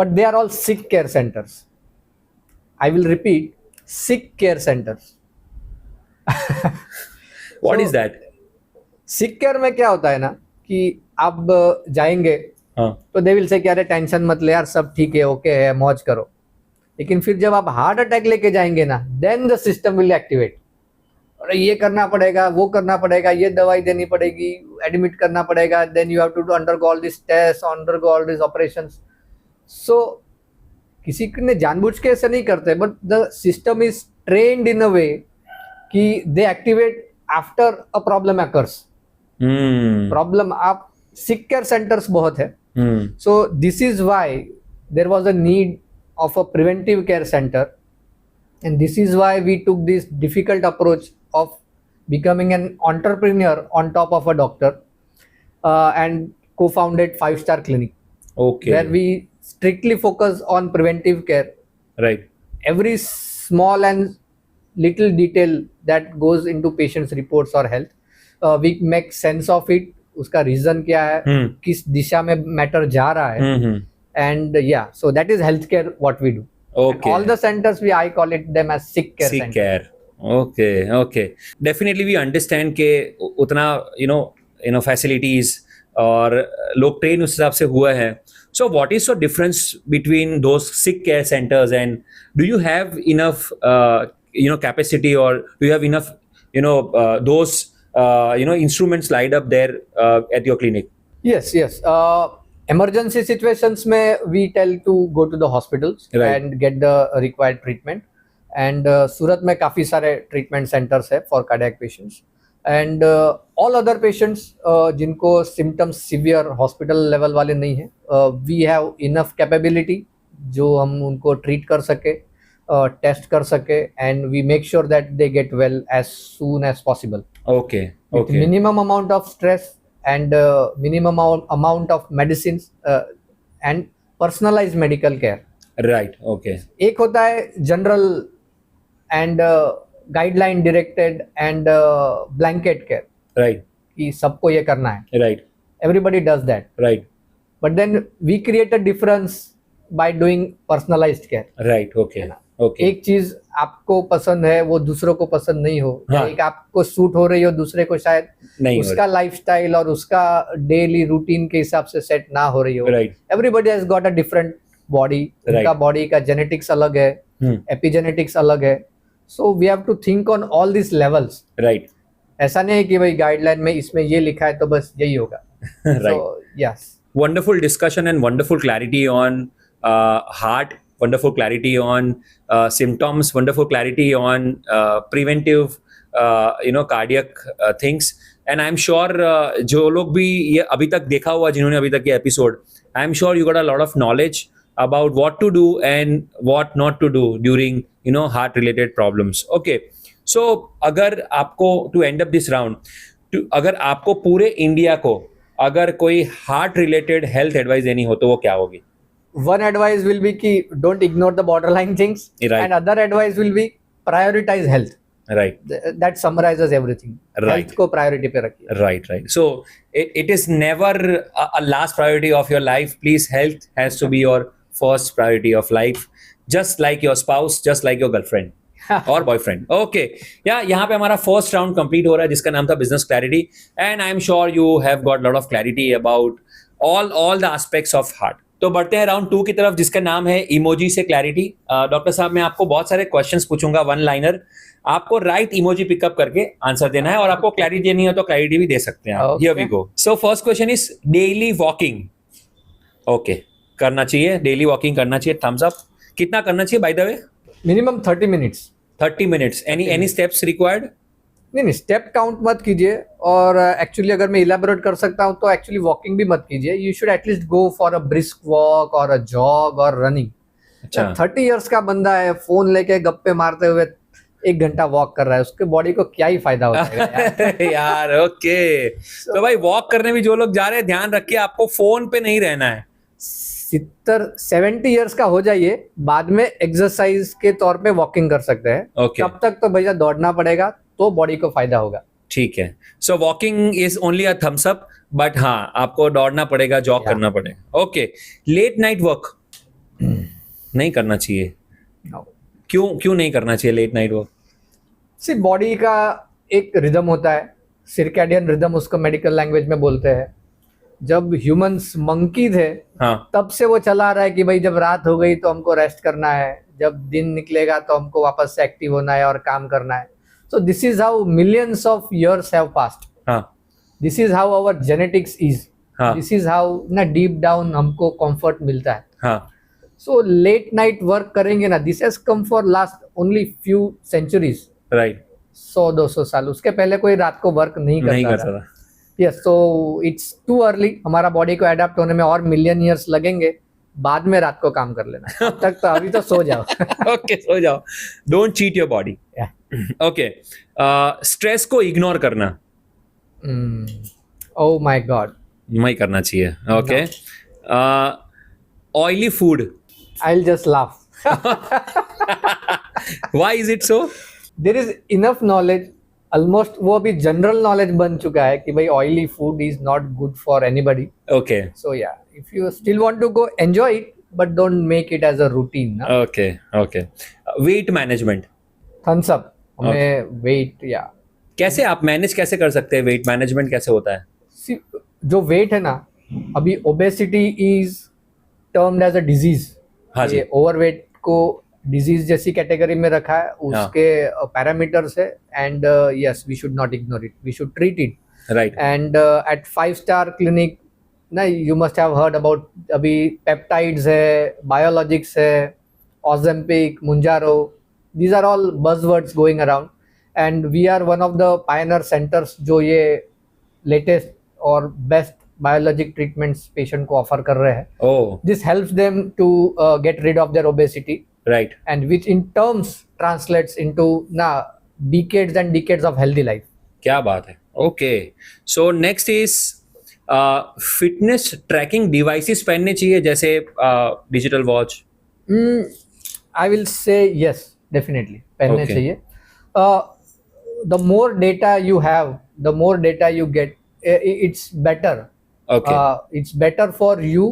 but they are all sick care centers. I will repeat, sick care centers. What So, is that? Sick care में क्या होता है ना कि आप जाएंगे हाँ. तो दे विल से कि अरे टेंशन मत ले यार, सब ठीक है, ओके है, मौज करो. लेकिन फिर जब आप हार्ट अटैक लेके जाएंगे ना, then the system will activate. और ये करना पड़ेगा, वो करना पड़ेगा, ये दवाई देनी पड़ेगी, एडमिट करना पड़ेगा, then you have to undergo all this test, undergo all this operations. So किसी ने जानबूझ के ऐसे नहीं करते, but the system is trained in a way कि they activate after a problem occurs. Problem, आप सिक केयर सेंटर्स बहुत है, so this is why there was a need of a preventive care center, and this is why we took this difficult approach of becoming an entrepreneur on top of a doctor, and co-founded 5-star clinic, where we strictly focus on preventive care. Right. Every small and little detail that goes into patient's reports or health, we make sense of it, उसका reason क्या है, किस दिशा में मैटर जा रहा है, and yeah, so that is healthcare what we do. Okay. And all the centers I call it them as sick care Sick centers. care. Okay. Definitely we understand के उतना facilities और लोग train उस हिसाब से हुआ है. So what is the difference between those sick care centers, and do you have enough capacity, or do you have enough those instruments lined up there at your clinic? Yes. Emergency situations में we tell to go to the hospitals, Right. and get the required treatment. And सूरत में काफ़ी सारे treatment centers है for cardiac patients. And all other patients जिनको symptoms severe hospital level वाले नहीं हैं, we have enough capability जो हम उनको treat कर सके, test कर सके, and we make sure that they get well as soon as possible. Okay. With minimum amount of stress and minimum amount of medicines and personalized medical care. Right. Okay. एक होता है general and guideline directed and blanket care, Right. कि सबको ये करना है. Right. Everybody does that. Right. But then we create a difference by doing personalized care. Right. Okay. Okay. एक चीज आपको पसंद है वो दूसरों को पसंद नहीं हो, हाँ. एक आपको सूट हो रही हो दूसरे को शायद नहीं हो उसका लाइफस्टाइल और उसका डेली रूटीन के हिसाब से सेट ना हो रही हो. Right. Everybody has got a different body. Right. उनका बॉडी का जेनेटिक्स अलग है, एपिजेनेटिक्स अलग है. So we have to think on all this levels. Right. ऐसा नहीं है कि भाई गाइडलाइन में इसमें ये लिखा है तो बस यही होगा. Right. So, yes. Wonderful discussion and wonderful clarity on heart, wonderful clarity on symptoms, wonderful clarity on preventive cardiac things. And I'm sure जो लोग भी ये अभी तक देखा हुआ, जिन्होंने अभी तक ये episode, I'm sure you got a lot of knowledge about what to do and what not to do during heart related problems. Okay, so अगर आपको to end up this round, अगर आपको पूरे इंडिया को अगर कोई हार्ट रिलेटेड हेल्थ एडवाइस देनी हो तो वो क्या होगी? One advice will be कि don't ignore the borderline things. Right. And other advice will be prioritize health. Right. That summarizes everything. Right. Health को priority पे रखिए. Right. So it is never a last priority of your life. Please, health has to be your first priority of life, just like your spouse, just like your girlfriend और बॉयफ्रेंड. ओके, यहाँ पे हमारा फर्स्ट राउंड कंप्लीट हो रहा है जिसका नाम था business clarity. And I am sure you have got lot of clarity about all the aspects of heart. तो बढ़ते हैं राउंड 2 की तरफ जिसका नाम है इमोजी से क्लैरिटी. डॉक्टर साहब, मैं आपको बहुत सारे क्वेश्चंस पूछूंगा, वन लाइनर. आपको राइट इमोजी पिकअप करके आंसर देना है, और आपको क्लैरिटी देनी है तो क्लैरिटी भी दे सकते हैं आप. Here we go. So first question is daily walking. Okay, करना चाहिए डेली वॉकिंग, करना चाहिए. Thumbs up. कितना करना चाहिए by the way? Minimum 30 minutes. 30 minutes. Any steps required? नहीं, स्टेप काउंट मत कीजिए. और एक्चुअली अगर मैं इलेबोरेट कर सकता हूँ तो एक्चुअली वॉकिंग भी मत कीजिए. You should at least go for a brisk walk और अ जॉग और रनिंग. अच्छा. 30 इयर्स का बंदा है, फोन लेके गप्पे मारते हुए 1 घंटा वॉक कर रहा है, उसके बॉडी को क्या ही फायदा होता है यार. ओके, तो भाई वॉक करने भी जो लोग जा रहे हैं, ध्यान रखिए आपको फोन पे नहीं रहना है. 70 इयर्स का हो जाइए, बाद में एक्सरसाइज के तौर पे वॉकिंग कर सकते हैं. Okay. तब तक तो भैया दौड़ना पड़ेगा, तो बॉडी को फायदा होगा. ठीक है. So walking is only a thumbs up, but हाँ आपको दौड़ना पड़ेगा, जॉग करना पड़ेगा. ओके. लेट नाइट वर्क नहीं करना चाहिए. क्यों नहीं करना चाहिए लेट नाइट वर्क? सिर्फ बॉडी का एक रिदम होता है, सिरकैडियन रिदम उसको मेडिकल लैंग्वेज में बोलते हैं. जब ह्यूमंस मंकी थे, हाँ. तब से वो चला आ रहा है कि भाई जब रात हो गई तो हमको रेस्ट करना है, जब दिन निकलेगा तो हमको वापस से एक्टिव होना है और काम करना है. So this is how millions of years have passed. हाँ This is how our genetics is. हाँ This is how ना deep down हमको comfort मिलता है. हाँ So late night work करेंगे ना, this has come for last only few centuries. Right 100-200 साल. उसके पहले कोई रात को वर्क नहीं नहीं करता करता था. था. Yes, so it's too early. हमारा बॉडी को अडेप्ट होने में और मिलियन ईयर्स लगेंगे. बाद में रात को काम कर लेना. अब तक तो अभी तो सो जाओ. ओके सो जाओ. Don't cheat your body. Okay. Stress को इग्नोर करना ओह माय गॉड. नहीं करना चाहिए. Okay. Oily food. I will just laugh. Why is it so? There is enough knowledge, almost वो अभी जनरल नॉलेज बन चुका है कि भाई oily food is not good for anybody. Okay so या, if you still want to go enjoy it, but don't make it as a routine ना. Okay okay. Weight management. Thumbs up. हमें वेट या कैसे आप मैनेज कैसे कर सकते हैं? वेट मैनेजमेंट कैसे होता है? जो वेट है ना, अभी obesity is termed as a disease. हाँ जी. ये ओवरवेट को डिजीज जैसी कैटेगरी में रखा है. उसके पैरामीटर्स है. And yes, we should not ignore it, we should treat it. Right. And at 5-star clinic ना, you must have heard about, अभी पेप्टाइड्स है, बायोलॉजिक्स है, Ozempic, मुंजारो, these are all buzzwords going around, and we are one of the pioneer centers जो ये latest और best biologic treatments patient को offer कर रहे हैं. Oh, This helps them to get rid of their obesity, right. and which in terms translates into ना decades and decades of healthy life. क्या बात है. Okay. So next is fitness tracking devices पहनने चाहिए जैसे digital watch. I will say yes, definitely पहनने Okay. चाहिए. The more data you have, the more data you get, it's better. Okay. It's better for you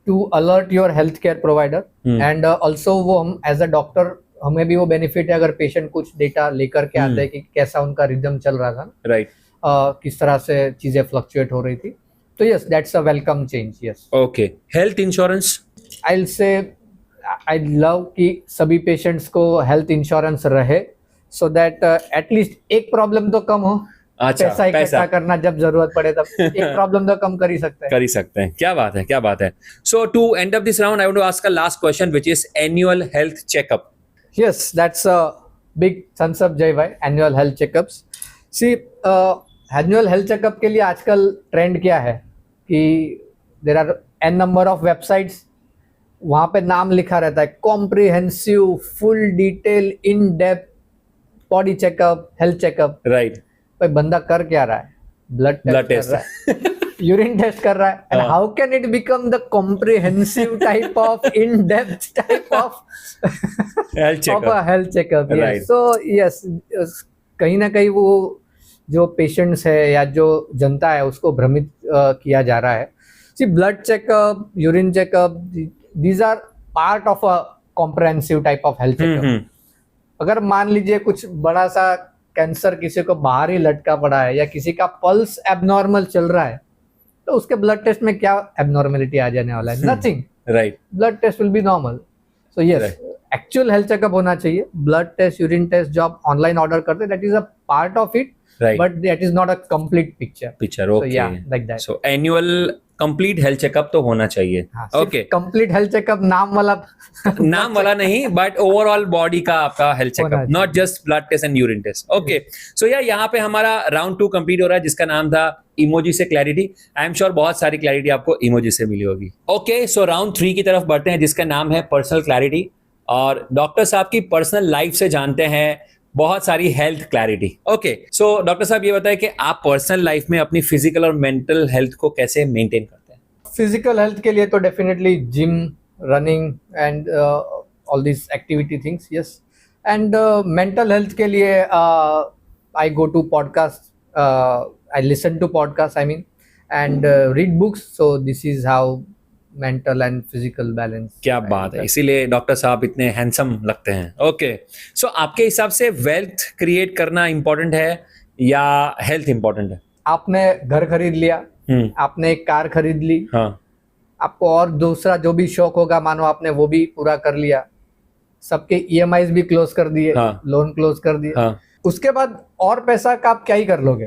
to alert your healthcare provider. And also वो हम as a doctor, हमें भी वो बेनिफिट है अगर पेशेंट कुछ डेटा लेकर के आता है कि कैसा उनका रिदम चल रहा था, राइट. किस तरह से चीजें फ्लक्चुएट हो रही थी. तो yes, that's a welcome change. Yes, okay. Health insurance. I will से आई लव कि सभी पेशेंट्स को हेल्थ इंश्योरेंस रहे, सो दैट एटलीस्ट एक प्रॉब्लम तो कम हो. अच्छा, पैसा इकट्ठा पैसा करना जब जरूरत पड़े तब एक प्रॉब्लम तो कम कर ही सकते हैं. कर ही सकते हैं. क्या बात है, क्या बात है. So to end up this round I want to ask a last question which is annual health checkup. Yes, that's a big thumbs up, Jay bhai. Annual health checkups. See, annual health checkup के लिए आजकल ट्रेंड क्या है कि there are n number of websites, वहाँ पे नाम लिखा रहता है comprehensive, full detail, in depth body checkup, health checkup. Right. भाई बंदा कर क्या रहा है? ब्लड Blood टेस्ट कर रहा है, यूरिन टेस्ट कर रहा है. And how can it become the comprehensive type of in depth type of health checkup. Health checkup. Right. So yes, कहीं ना कहीं वो जो पेशेंट्स है या जो जनता है उसको भ्रमित किया जा रहा है. See, blood checkup, urine checkup, these are part of a comprehensive type of health checkup. अगर मान लीजिए कुछ बड़ा सा कैंसर किसी को बाहर ही लटका पड़ा है या किसी का पल्स एबनॉर्मल चल रहा है, तो उसके ब्लड टेस्ट में क्या एबनॉर्मेलिटी आ जाने वाला है? Nothing. Right. Blood test will be normal. So yes, actual health checkup होना चाहिए. ब्लड टेस्ट, यूरिन टेस्ट जो आप ऑनलाइन ऑर्डर करते हैं, that is a part of it, right. But that is not a complete picture. Picture. So okay. yeah, like that. So annual complete health checkup तो होना चाहिए. ओके. कंप्लीट हेल्थ चेकअप नाम वाला नाम वाला नहीं, बट ओवरऑल बॉडी का आपका health checkup, not just blood test and urine test. Okay. So यार यहाँ पे हमारा राउंड 2 कंप्लीट हो रहा है जिसका नाम था इमोजी से क्लैरिटी. आई एम श्योर बहुत सारी क्लैरिटी आपको इमोजी से मिली होगी. ओके. सो राउंड 3 की तरफ बढ़ते हैं जिसका नाम है पर्सनल क्लैरिटी, और डॉक्टर साहब की पर्सनल लाइफ से जानते हैं बहुत सारी health clarity. Okay. So doctor साहब ये बताएं कि आप पर्सनल लाइफ में अपनी फिजिकल और मेंटल हेल्थ को कैसे मेंटेन करते हैं? फिजिकल हेल्थ के लिए तो definitely gym, running and all this activity things. Yes. And mental health के लिए I go to podcast, I listen to podcast, I mean, and read books. So this is how mental and physical balance. क्या बात है. इसीलिए डॉक्टर साहब इतने हैंडसम लगते हैं. ओके. सो आपके हिसाब से वेल्थ क्रिएट करना इंपॉर्टेंट है या हेल्थ इंपॉर्टेंट है? आपने घर खरीद लिया, आपने एक कार खरीद ली, हाँ. आपको और दूसरा जो भी शौक होगा मानो आपने वो भी पूरा कर लिया, सबके EMIs भी क्लोज कर दिए, हाँ। लोन क्लोज कर दिए। हाँ उसके बाद और पैसा का आप क्या ही कर लोगे,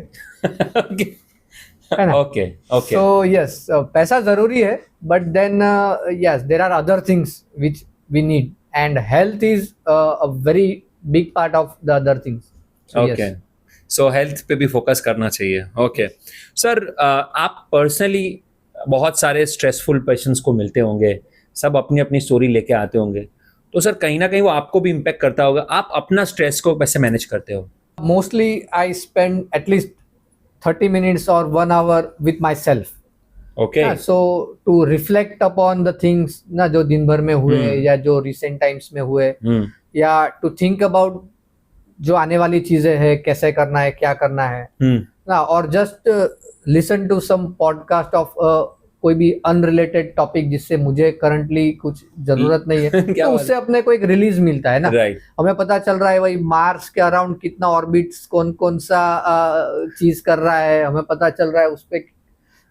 है ना? ओके ओके So yes, पैसा जरूरी है, but then yes, there are other things which we need, and health is a very big part of the other things. So okay yes. So health पे भी फोकस करना चाहिए। ओके सर, आप पर्सनली बहुत सारे स्ट्रेसफुल पेशेंट्स को मिलते होंगे, सब अपनी अपनी स्टोरी लेके आते होंगे, तो सर कहीं ना कहीं वो आपको भी इम्पेक्ट करता होगा। आप अपना स्ट्रेस को कैसे मैनेज करते हो? Mostly I spend at least 30 minutes or 1 hour with myself. Okay So to reflect upon the things ना जो दिन भर में हुए या जो recent times में हुए, या to think about जो आने वाली चीजें हैं, कैसे करना है, क्या करना है ना, और just listen to some podcast of कोई भी अनरिलेटेड टॉपिक जिससे मुझे करंटली कुछ जरूरत नहीं है, क्या तो बात उससे अपने को एक रिलीज मिलता है ना। राइट हमें पता चल रहा है भाई मार्स के अराउंड कितना ऑर्बिट्स, कौन कौन सा चीज कर रहा है, हमें पता चल रहा है उस पे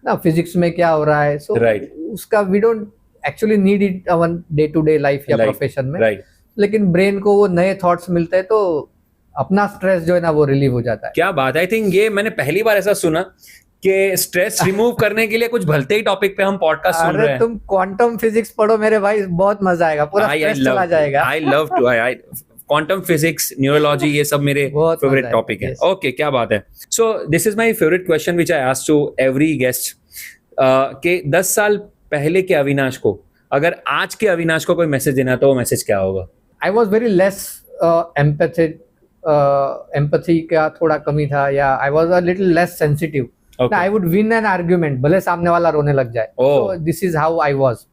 ना फिजिक्स में क्या हो रहा है। So Right. उसका we don't actually need it our day to day life या Right. प्रोफेशन में, राइट लेकिन ब्रेन को वो नए थॉट्स मिलते हैं तो अपना स्ट्रेस जो है ना वो रिलीव हो जाता है। क्या बात है। आई थिंक ये मैंने पहली बार ऐसा सुना कि स्ट्रेस रिमूव करने के लिए कुछ भलते ही टॉपिक पे हम पॉडकास्ट सुन रहे अरे हैं। तुम क्वांटम फिजिक्स पढ़ो मेरे भाई, बहुत मजा आएगा, पूरा स्ट्रेस चला जाएगा। I love to I quantum physics, neurology, ये सब मेरे बहुत फेवरेट मजा है, टॉपिक है। yes. ओके क्या बात है। So this is my favourite question which I ask to every guest, कि 10 साल पहले के अविनाश को अगर आज के अविनाश को कोई मैसेज देना तो वो मैसेज क्या होगा? I was very less empathy का थोड़ा कमी था, या I was a little less sensitive. Okay. I would win an argument भले सामने वाला रोने लग जाए। Oh. So this is how I was.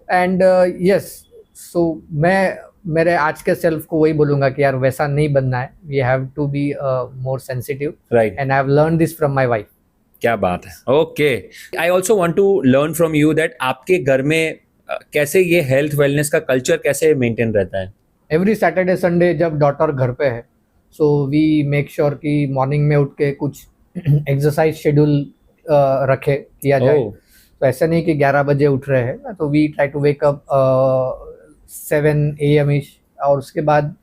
And yes, so मैं मेरे आज के सेल्फ को वही बोलूंगा कि यार वैसा नहीं बनना है, we have to be more sensitive, right and I have learn this from my wife. क्या बात है। Okay I also want to learn from you that आपके घर में कैसे ये हेल्थ वेलनेस का कल्चर कैसे मेंटेन रहता है? एवरी सैटरडे संडे जब डॉटर घर पे है, सो वी मेक श्योर कि मॉर्निंग में उठ के कुछ एक्सरसाइज शेड्यूल रखे किया जाए। Oh. तो ऐसा नहीं कि 11 बजे उठ रहे हैं ना, तो we try to wake up 7 AM इश, और उसके बाद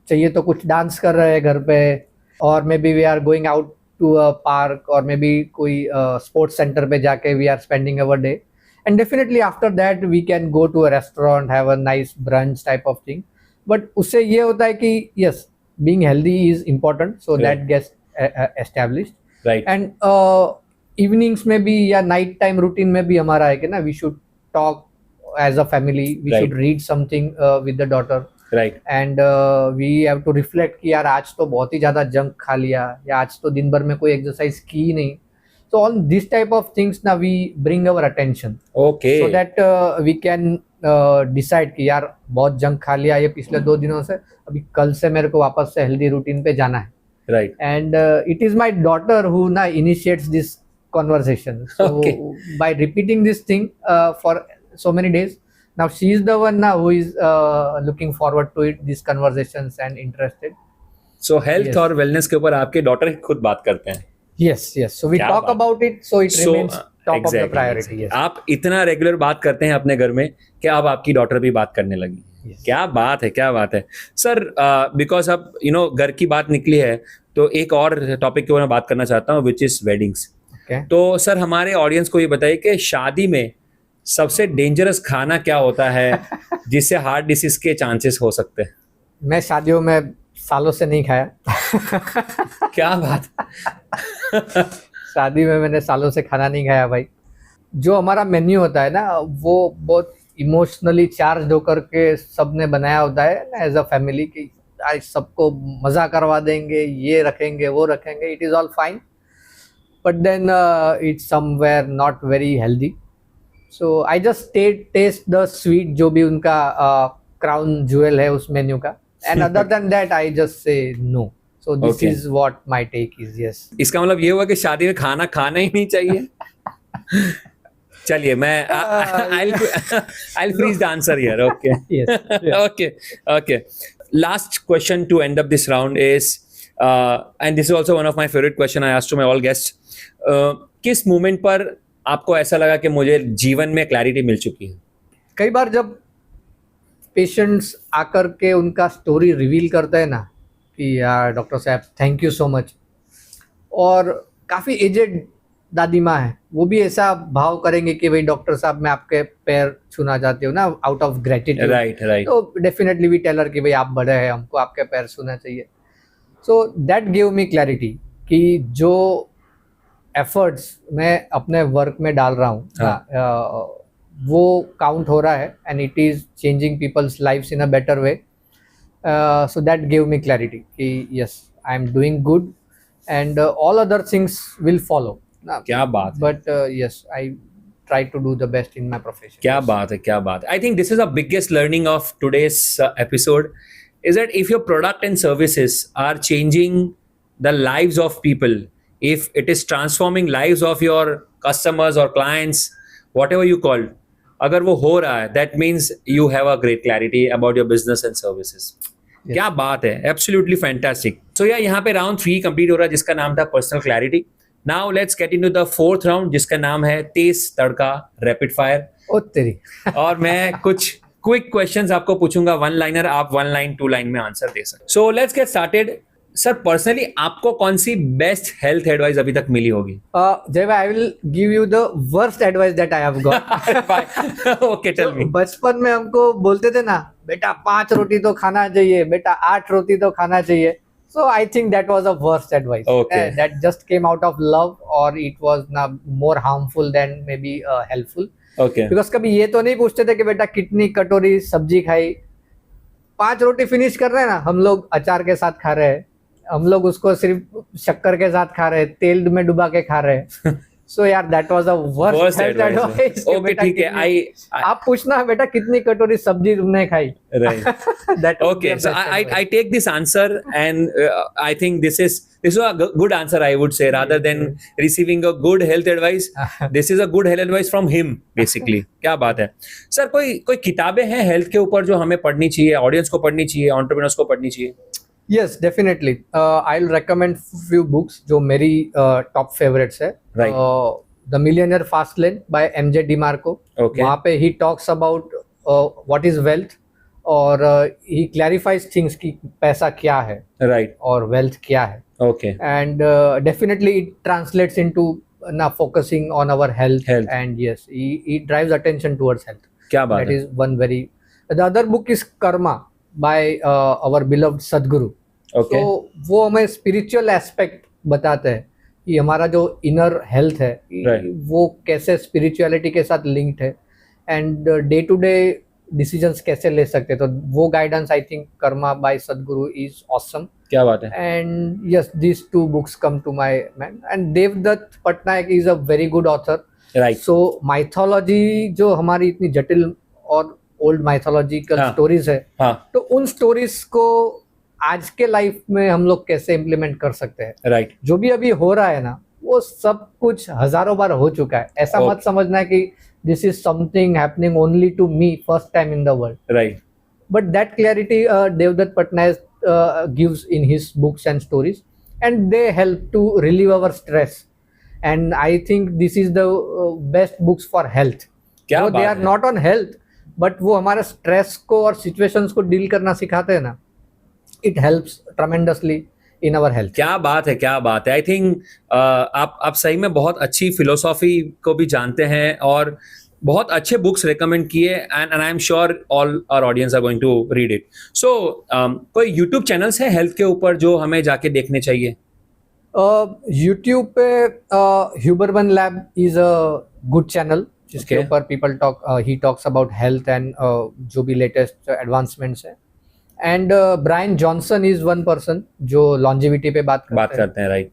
चाहिए तो कुछ डांस कर रहे हैं घर पे, और maybe we are going out to a park, और मे बी कोई स्पोर्ट्स सेंटर पे जाके we are spending our day, and definitely after that we can go to a restaurant, have a nice brunch type of thing. But उससे ये होता है कि yes, being healthy is important, so that gets established. Right and evenings में भी या नाइट टाइम रूटीन में भी हमारा है कि ना, we should talk as a family, we Right. Should read something with the daughter, right and we have to reflect कि यार आज तो बहुत ही ज्यादा जंक खा लिया, या आज तो दिन भर में कोई एक्सरसाइज की ही नहीं। So on this type of things ना we bring our attention, okay so that we can decide कि यार बहुत जंक खा लिया ये पिछले 2 दिनों से, अभी कल से मेरे को वापस से हेल्दी रूटीन पे जाना है। Right And it is my daughter who now initiates this conversation. So Okay. by repeating this thing for so many days, now she is the one now who is looking forward to it, these conversations, and interested. So health Yes. और वेलनेस के ऊपर आपके डॉटर खुद बात करते हैं। Yes, yes. So we क्या talk बात। about it, so it So, remains top of the exactly, priority. exactly. Yes. आप इतना रेगुलर बात करते हैं अपने घर में कि अब आपकी डॉटर भी बात करने लगी। Yes. क्या बात है, क्या बात है सर। बिकॉज अब घर की बात निकली है तो एक और टॉपिक के ऊपर मैं बात करना चाहता हूँ, विच इज वेडिंग्स। Okay. तो सर हमारे ऑडियंस को ये बताइए कि शादी में सबसे डेंजरस खाना क्या होता है जिससे हार्ट डिसीज के चांसेस हो सकते हैं? मैं शादियों में सालों से नहीं खाया। क्या बात। शादी में मैंने सालों से खाना नहीं खाया भाई। जो हमारा मेन्यू होता है ना, वो बहुत इमोशनली चार्ज होकर के सबने बनाया होता है ना, एज अ फैमिली, कि आज सबको मजा करवा देंगे, ये रखेंगे वो रखेंगे, it is all fine, but then it's somewhere not very healthy. So I just taste the sweet जो भी उनका क्राउन ज्वेल है उस मेन्यू का, and other than that I just say no. So this Okay. Is what my take is. Yes, इसका मतलब ये हुआ कि शादी में खाना खाना ही नहीं चाहिए। चलिए मैं I'll freeze the answer here. Okay. yes, yeah. Okay. Okay. Last question to end up this round is, and this is also one of my favorite question I asked to my all guests. किस मोमेंट पर आपको ऐसा लगा कि मुझे जीवन में क्लैरिटी मिल चुकी है? कई बार जब पेशेंट्स आकर के उनका स्टोरी रिवील करते हैं ना कि यार डॉक्टर साहब थैंक यू सो मच, और काफ़ी एजेड दादी माँ है वो भी ऐसा भाव करेंगे कि भाई डॉक्टर साहब मैं आपके पैर छूना चाहती हूँ ना, out of gratitude. Right right. तो डेफिनेटली वी टेल हर कि भाई आप बड़े हैं, हमको आपके पैर छूना चाहिए। सो दैट गिव मी क्लैरिटी कि जो एफर्ट्स मैं अपने वर्क में डाल रहा हूँ वो काउंट हो रहा है and it is changing people's lifes in a better way. So that give me clarity कि yes I am doing good and all other things will follow. क्या बात है। बट यस आई try to do the best in my profession. क्या बात है, क्या बात है। I think this is the biggest learning of today's episode is that if your product and services are changing the lives of people, if it is transforming lives of your customers or clients, whatever you call, अगर वो हो रहा है, that means you have a great clarity about your business and services. क्या बात है, absolutely fantastic. So yeah, यहाँ पे round 3 complete हो रहा है जिसका नाम था personal clarity. Now let's get into the 4th round जिसका नाम है तेज तड़का रैपिड फायर। ओ तेरी। और मैं कुछ क्विक क्वेश्चंस आपको पूछूंगा, 1 लाइनर, आप 1 लाइन 2 लाइन में आंसर दे सकते। So let's get started. Sir personally आपको कौन सी बेस्ट हेल्थ एडवाइस अभी तक मिली होगी? जय भाई, I will give you the worst advice that I have got. Okay tell me. बचपन में हमको बोलते थे ना बेटा 5 रोटी तो खाना चाहिए, बेटा 8 रोटी तो खाना चाहिए। So I think that was a worst advice. Okay. That just came out of love, or it was more harmful than maybe helpful. Okay. Because कभी ये तो नहीं पूछते थे कि बेटा कितनी कटोरी सब्जी खाई। 5 रोटी फिनिश कर रहे हैं ना, हम लोग अचार के साथ खा रहे हैं, हम लोग उसको सिर्फ शक्कर के साथ खा रहे हैं, तेल में डुबा के खा रहे हैं। So यार that was a worst advice. Okay, ठीक है। आप पूछना बेटा कितनी कटोरी सब्जी तुमने खाई। Right. That Okay, so I take this answer and I think this is a good answer, I would say, rather than receiving a good health advice. This is a good health advice from him basically. क्या बात है। सर कोई किताबें हैं हेल्थ के ऊपर जो हमें पढ़नी चाहिए, ऑडियंस को पढ़नी चाहिए, एंटरप्रेन्योर्स को पढ़नी चाहिए? Yes, definitely. I'll recommend few books जो मेरी top favorites है. Right. The Millionaire Fast Lane by MJ DeMarco. Okay. वहाँ पे he talks about what is wealth, और he clarifies things कि पैसा क्या है, Right. और wealth क्या है. Okay. And definitely it translates into focusing on our health. And yes, he drives attention towards health. क्या बात That है। is one very. The other book is Karma by our beloved Sadhguru. Okay. So वो हमें spiritual aspect बताते हैं कि हमारा जो inner health है Right. वो कैसे spirituality के साथ linked है, and day to day decisions कैसे ले सकते हैं। तो वो guidance I think Karma by Sadhguru is awesome. क्या बात है। And yes, these 2 books come to my mind. And Devdutt Patnaik is a very good author. Right. So mythology जो हमारी इतनी जटिल और ओल्ड माइथोलॉजिकल स्टोरीज है, तो उन स्टोरीज को आज के लाइफ में हम लोग कैसे इम्प्लीमेंट कर सकते हैं। राइट। जो भी अभी हो रहा है ना वो सब कुछ हजारों बार हो चुका है। ऐसा मत समझना है कि this is something happening only to me first time in the world. Right. But that clarity Devdutt Pattanaik gives in his books and stories, and they help to relieve our stress, and I think this is the best books for health. क्या they are not on health, but वो हमारे स्ट्रेस को और सिचुएशंस को डील करना सिखाते हैं ना, it helps tremendously in our health. क्या बात है, क्या बात है। आई थिंक आप सही में बहुत अच्छी फिलोसॉफी को भी जानते हैं और बहुत अच्छे बुक्स रेकमेंड किए, and I am sure all our audience are going to read it. So कोई यूट्यूब चैनल्स है हेल्थ के ऊपर जो हमें जाके देखने चाहिए? यूट्यूब पे Huberman lab is a good channel जिसके ऊपर people talk, he talks about health and जो भी लेटेस्ट एडवांसमेंट्स है। And Brian Johnson is one person जो लॉन्जिविटी पे बात करते हैं। Right.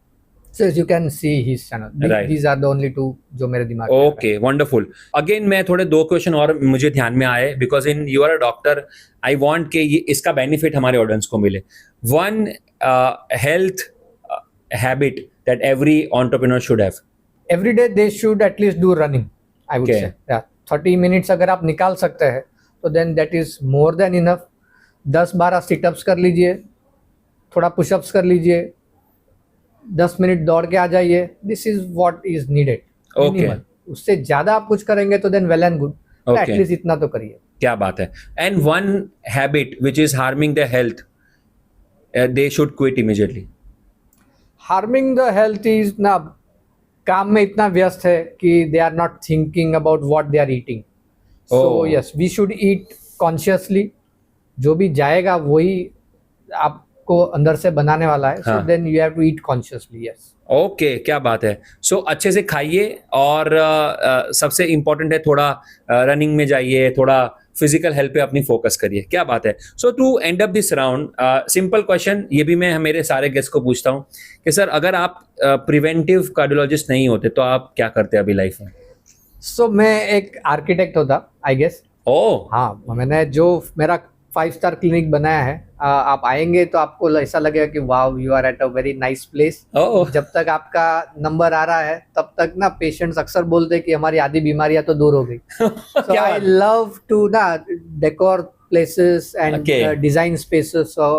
So you can see his channel. Right. These are the only 2 जो मेरे दिमाग में ओके, वंडरफुल। अगेन मैं थोड़े 2 क्वेश्चन और मुझे ध्यान में आए, because in you are a doctor, I want के ये इसका बेनिफिट हमारे ऑडियंस को मिले। 1 health habit that every entrepreneur should have. Every day they should at least do running, I would say. Yeah, 30 minutes अगर आप निकाल सकते हैं तो then that is more than enough. 10-12 sit-ups कर लीजिए, थोड़ा पुशअप्स कर लीजिए, 10 मिनट दौड़ के आ जाइए। This is what is needed. Okay. उससे ज्यादा आप कुछ करेंगे तो then well and good, at least इतना तो करिए। क्या बात है. And one habit which is harming their health, they should quit immediately. Harming the health is ना, काम में इतना व्यस्त है कि they are not thinking about what they are eating. So Oh. Yes, we should eat consciously. जो भी जाएगा वही आपको अंदर से बनाने वाला है. सो हाँ. Then you have to eat consciously. Yes. Okay, क्या बात है. सो अच्छे से खाइए और सबसे इम्पोर्टेंट है थोड़ा रनिंग में जाइए, थोड़ा फिजिकल हेल्थ पे अपनी फोकस करिए. क्या बात है. So to end up this round, simple question, ये भी मैं मेरे सारे गेस्ट को पूछता हूँ कि सर अगर आप प्रिवेंटिव कार्डियोलॉजिस्ट नहीं होते तो आप क्या करते अभी लाइफ में? सो मैं एक आर्किटेक्ट होता, आई गेस. ओह, हाँ, मैंने जो मेरा 5 स्टार क्लिनिक बनाया है, आप आएंगे तो आपको ऐसा लगेगा कि wow, you are at a very nice place. Oh, जब तक आपका नंबर आ रहा है तब तक ना पेशेंट्स अक्सर बोलते हैं कि हमारी आधी बीमारियां तो दूर हो गई. So क्या I बात. love to decor places and Okay. design spaces. So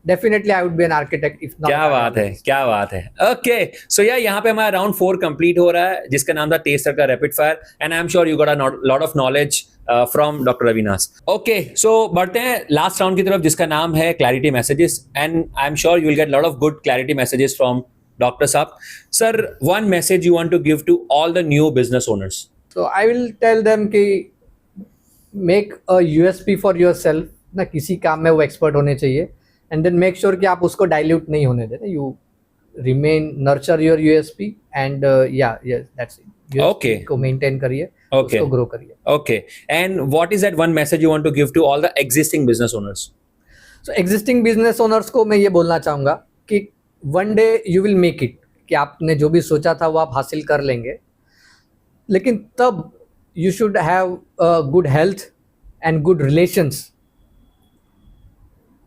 definitely I would be an architect if not. क्या बात है, क्या बात है. ओके, सो यार यहाँ पे हमारा राउंड 4 कंप्लीट हो रहा है, जिसका नाम था टेस्टर का rapid fire. And I am sure you got a lot of knowledge from doctor Avinash. Okay, so बढ़ते हैं लास्ट राउंड की तरफ, जिसका नाम है clarity messages. And I am sure you will get lot of good clarity messages from doctor साहब. Sir, one message you want to give to all the new business owners. So I will tell them कि make a USP for yourself. ना किसी काम में वो एक्सपर्ट होने चाहिए. And then make sure कि आप उसको डाइल्यूट नहीं होने देते. You remain nurture your USP and yeah, that's it. USP Okay. को मेंटेन करिए, Okay. उसको ग्रो करिए. Okay, and what is that one message you want to give to all the existing business owners? So existing business owners को मैं ये बोलना चाहूँगा कि one day you will make it, कि आपने जो भी सोचा था वो आप हासिल कर लेंगे. लेकिन तब you should have good health and good relations,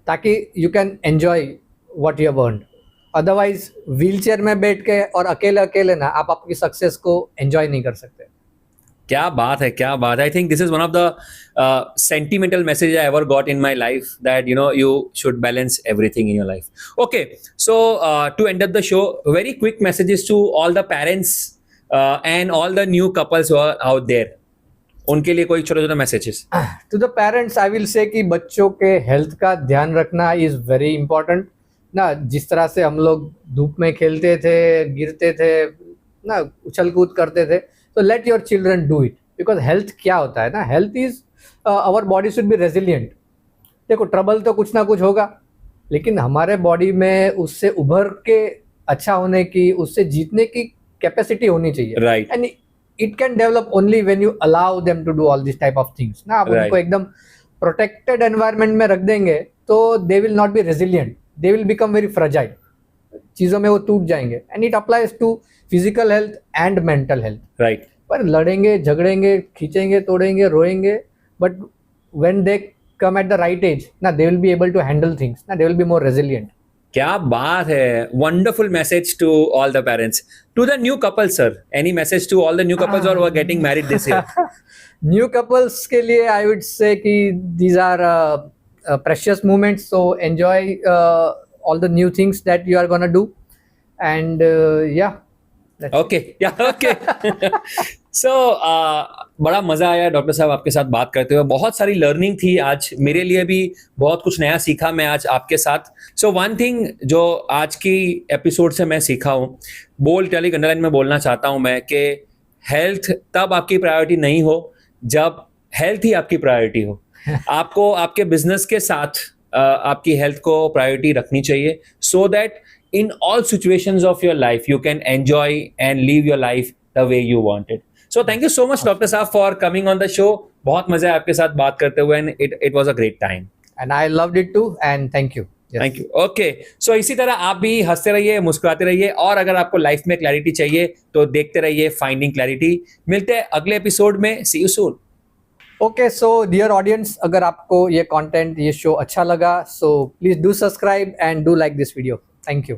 ताकि you can enjoy what you have earned. Otherwise wheel chair में बैठ के और अकेले अकेले ना आप आपकी सक्सेस को एंजॉय नहीं कर सकते. क्या बात है, क्या बात है. I think this is one of the sentimental message I ever got in my life, that you should balance everything in your life. Okay, so to end up the show, very quick messages to all the parents and all the new couples who are out there. उनके लिए कोई छोटे छोटे messages. To the parents I will say कि बच्चों के हेल्थ का ध्यान रखना इज वेरी इंपॉर्टेंट. ना जिस तरह से हम लोग धूप में खेलते थे, गिरते थे, ना उछल कूद करते थे, तो let your children do it. Because health क्या होता है ना, health is our body should be resilient. देखो, ट्रबल तो कुछ ना कुछ होगा, लेकिन हमारे बॉडी में उससे उभर के अच्छा होने की, उससे जीतने की कैपेसिटी होनी चाहिए. Right. And it can develop only when you allow them to do all this type of things. ना आप उनको एकदम प्रोटेक्टेड एनवायरनमेंट में रख देंगे तो they will not be resilient, they will become very fragile. चीज़ों में वो टूट जाएंगे. And it applies to physical health and mental health. Right. पर लड़ेंगे, झगड़ेंगे, खींचेंगे, तोड़ेंगे, रोएंगे, but when they come at the right age, ना they will be able to handle things, ना they will be more resilient. क्या बात है. Wonderful message to all the parents. To the new couples sir, any message to all the new couples और getting married this year? New couples के लिए आई वुड से कि these are precious moments, so enjoy all the new things that you are gonna do, and yeah, that's okay, या ओके. सो बड़ा मजा आया डॉक्टर साहब आपके साथ बात करते हुए. बहुत सारी लर्निंग थी आज, मेरे लिए भी बहुत कुछ नया सीखा मैं आज आपके साथ. सो वन थिंग जो आज की एपिसोड से मैं सीखा हूँ, बोल्ड इटैलिक अंडरलाइन में बोलना चाहता हूँ मैं, कि हेल्थ तब आपकी प्रायोरिटी नहीं हो जब हेल्थ ही आपकी प्रायोरिटी हो. आपको आपके बिजनेस के साथ आपकी हेल्थ को प्रायोरिटी रखनी चाहिए, so that in all situations of your life you can enjoy and live your life the way you want it. So thank you so much Dr. Saab for coming on the show. बहुत मजा है आपके साथ बात करते हुए, and it was a great time. and I loved it too, and thank you. Yes. Thank you. Okay, so इसी तरह आप भी हंसते रहिए, मुस्कुराते रहिए, और अगर आपको लाइफ में क्लैरिटी चाहिए तो देखते रहिए फाइंडिंग क्लैरिटी. मिलते हैं अगले एपिसोड में. See you soon. Okay, so dear audience, अगर आपको ये कंटेंट, ये शो अच्छा लगा, so please do subscribe and do like this video. Thank you.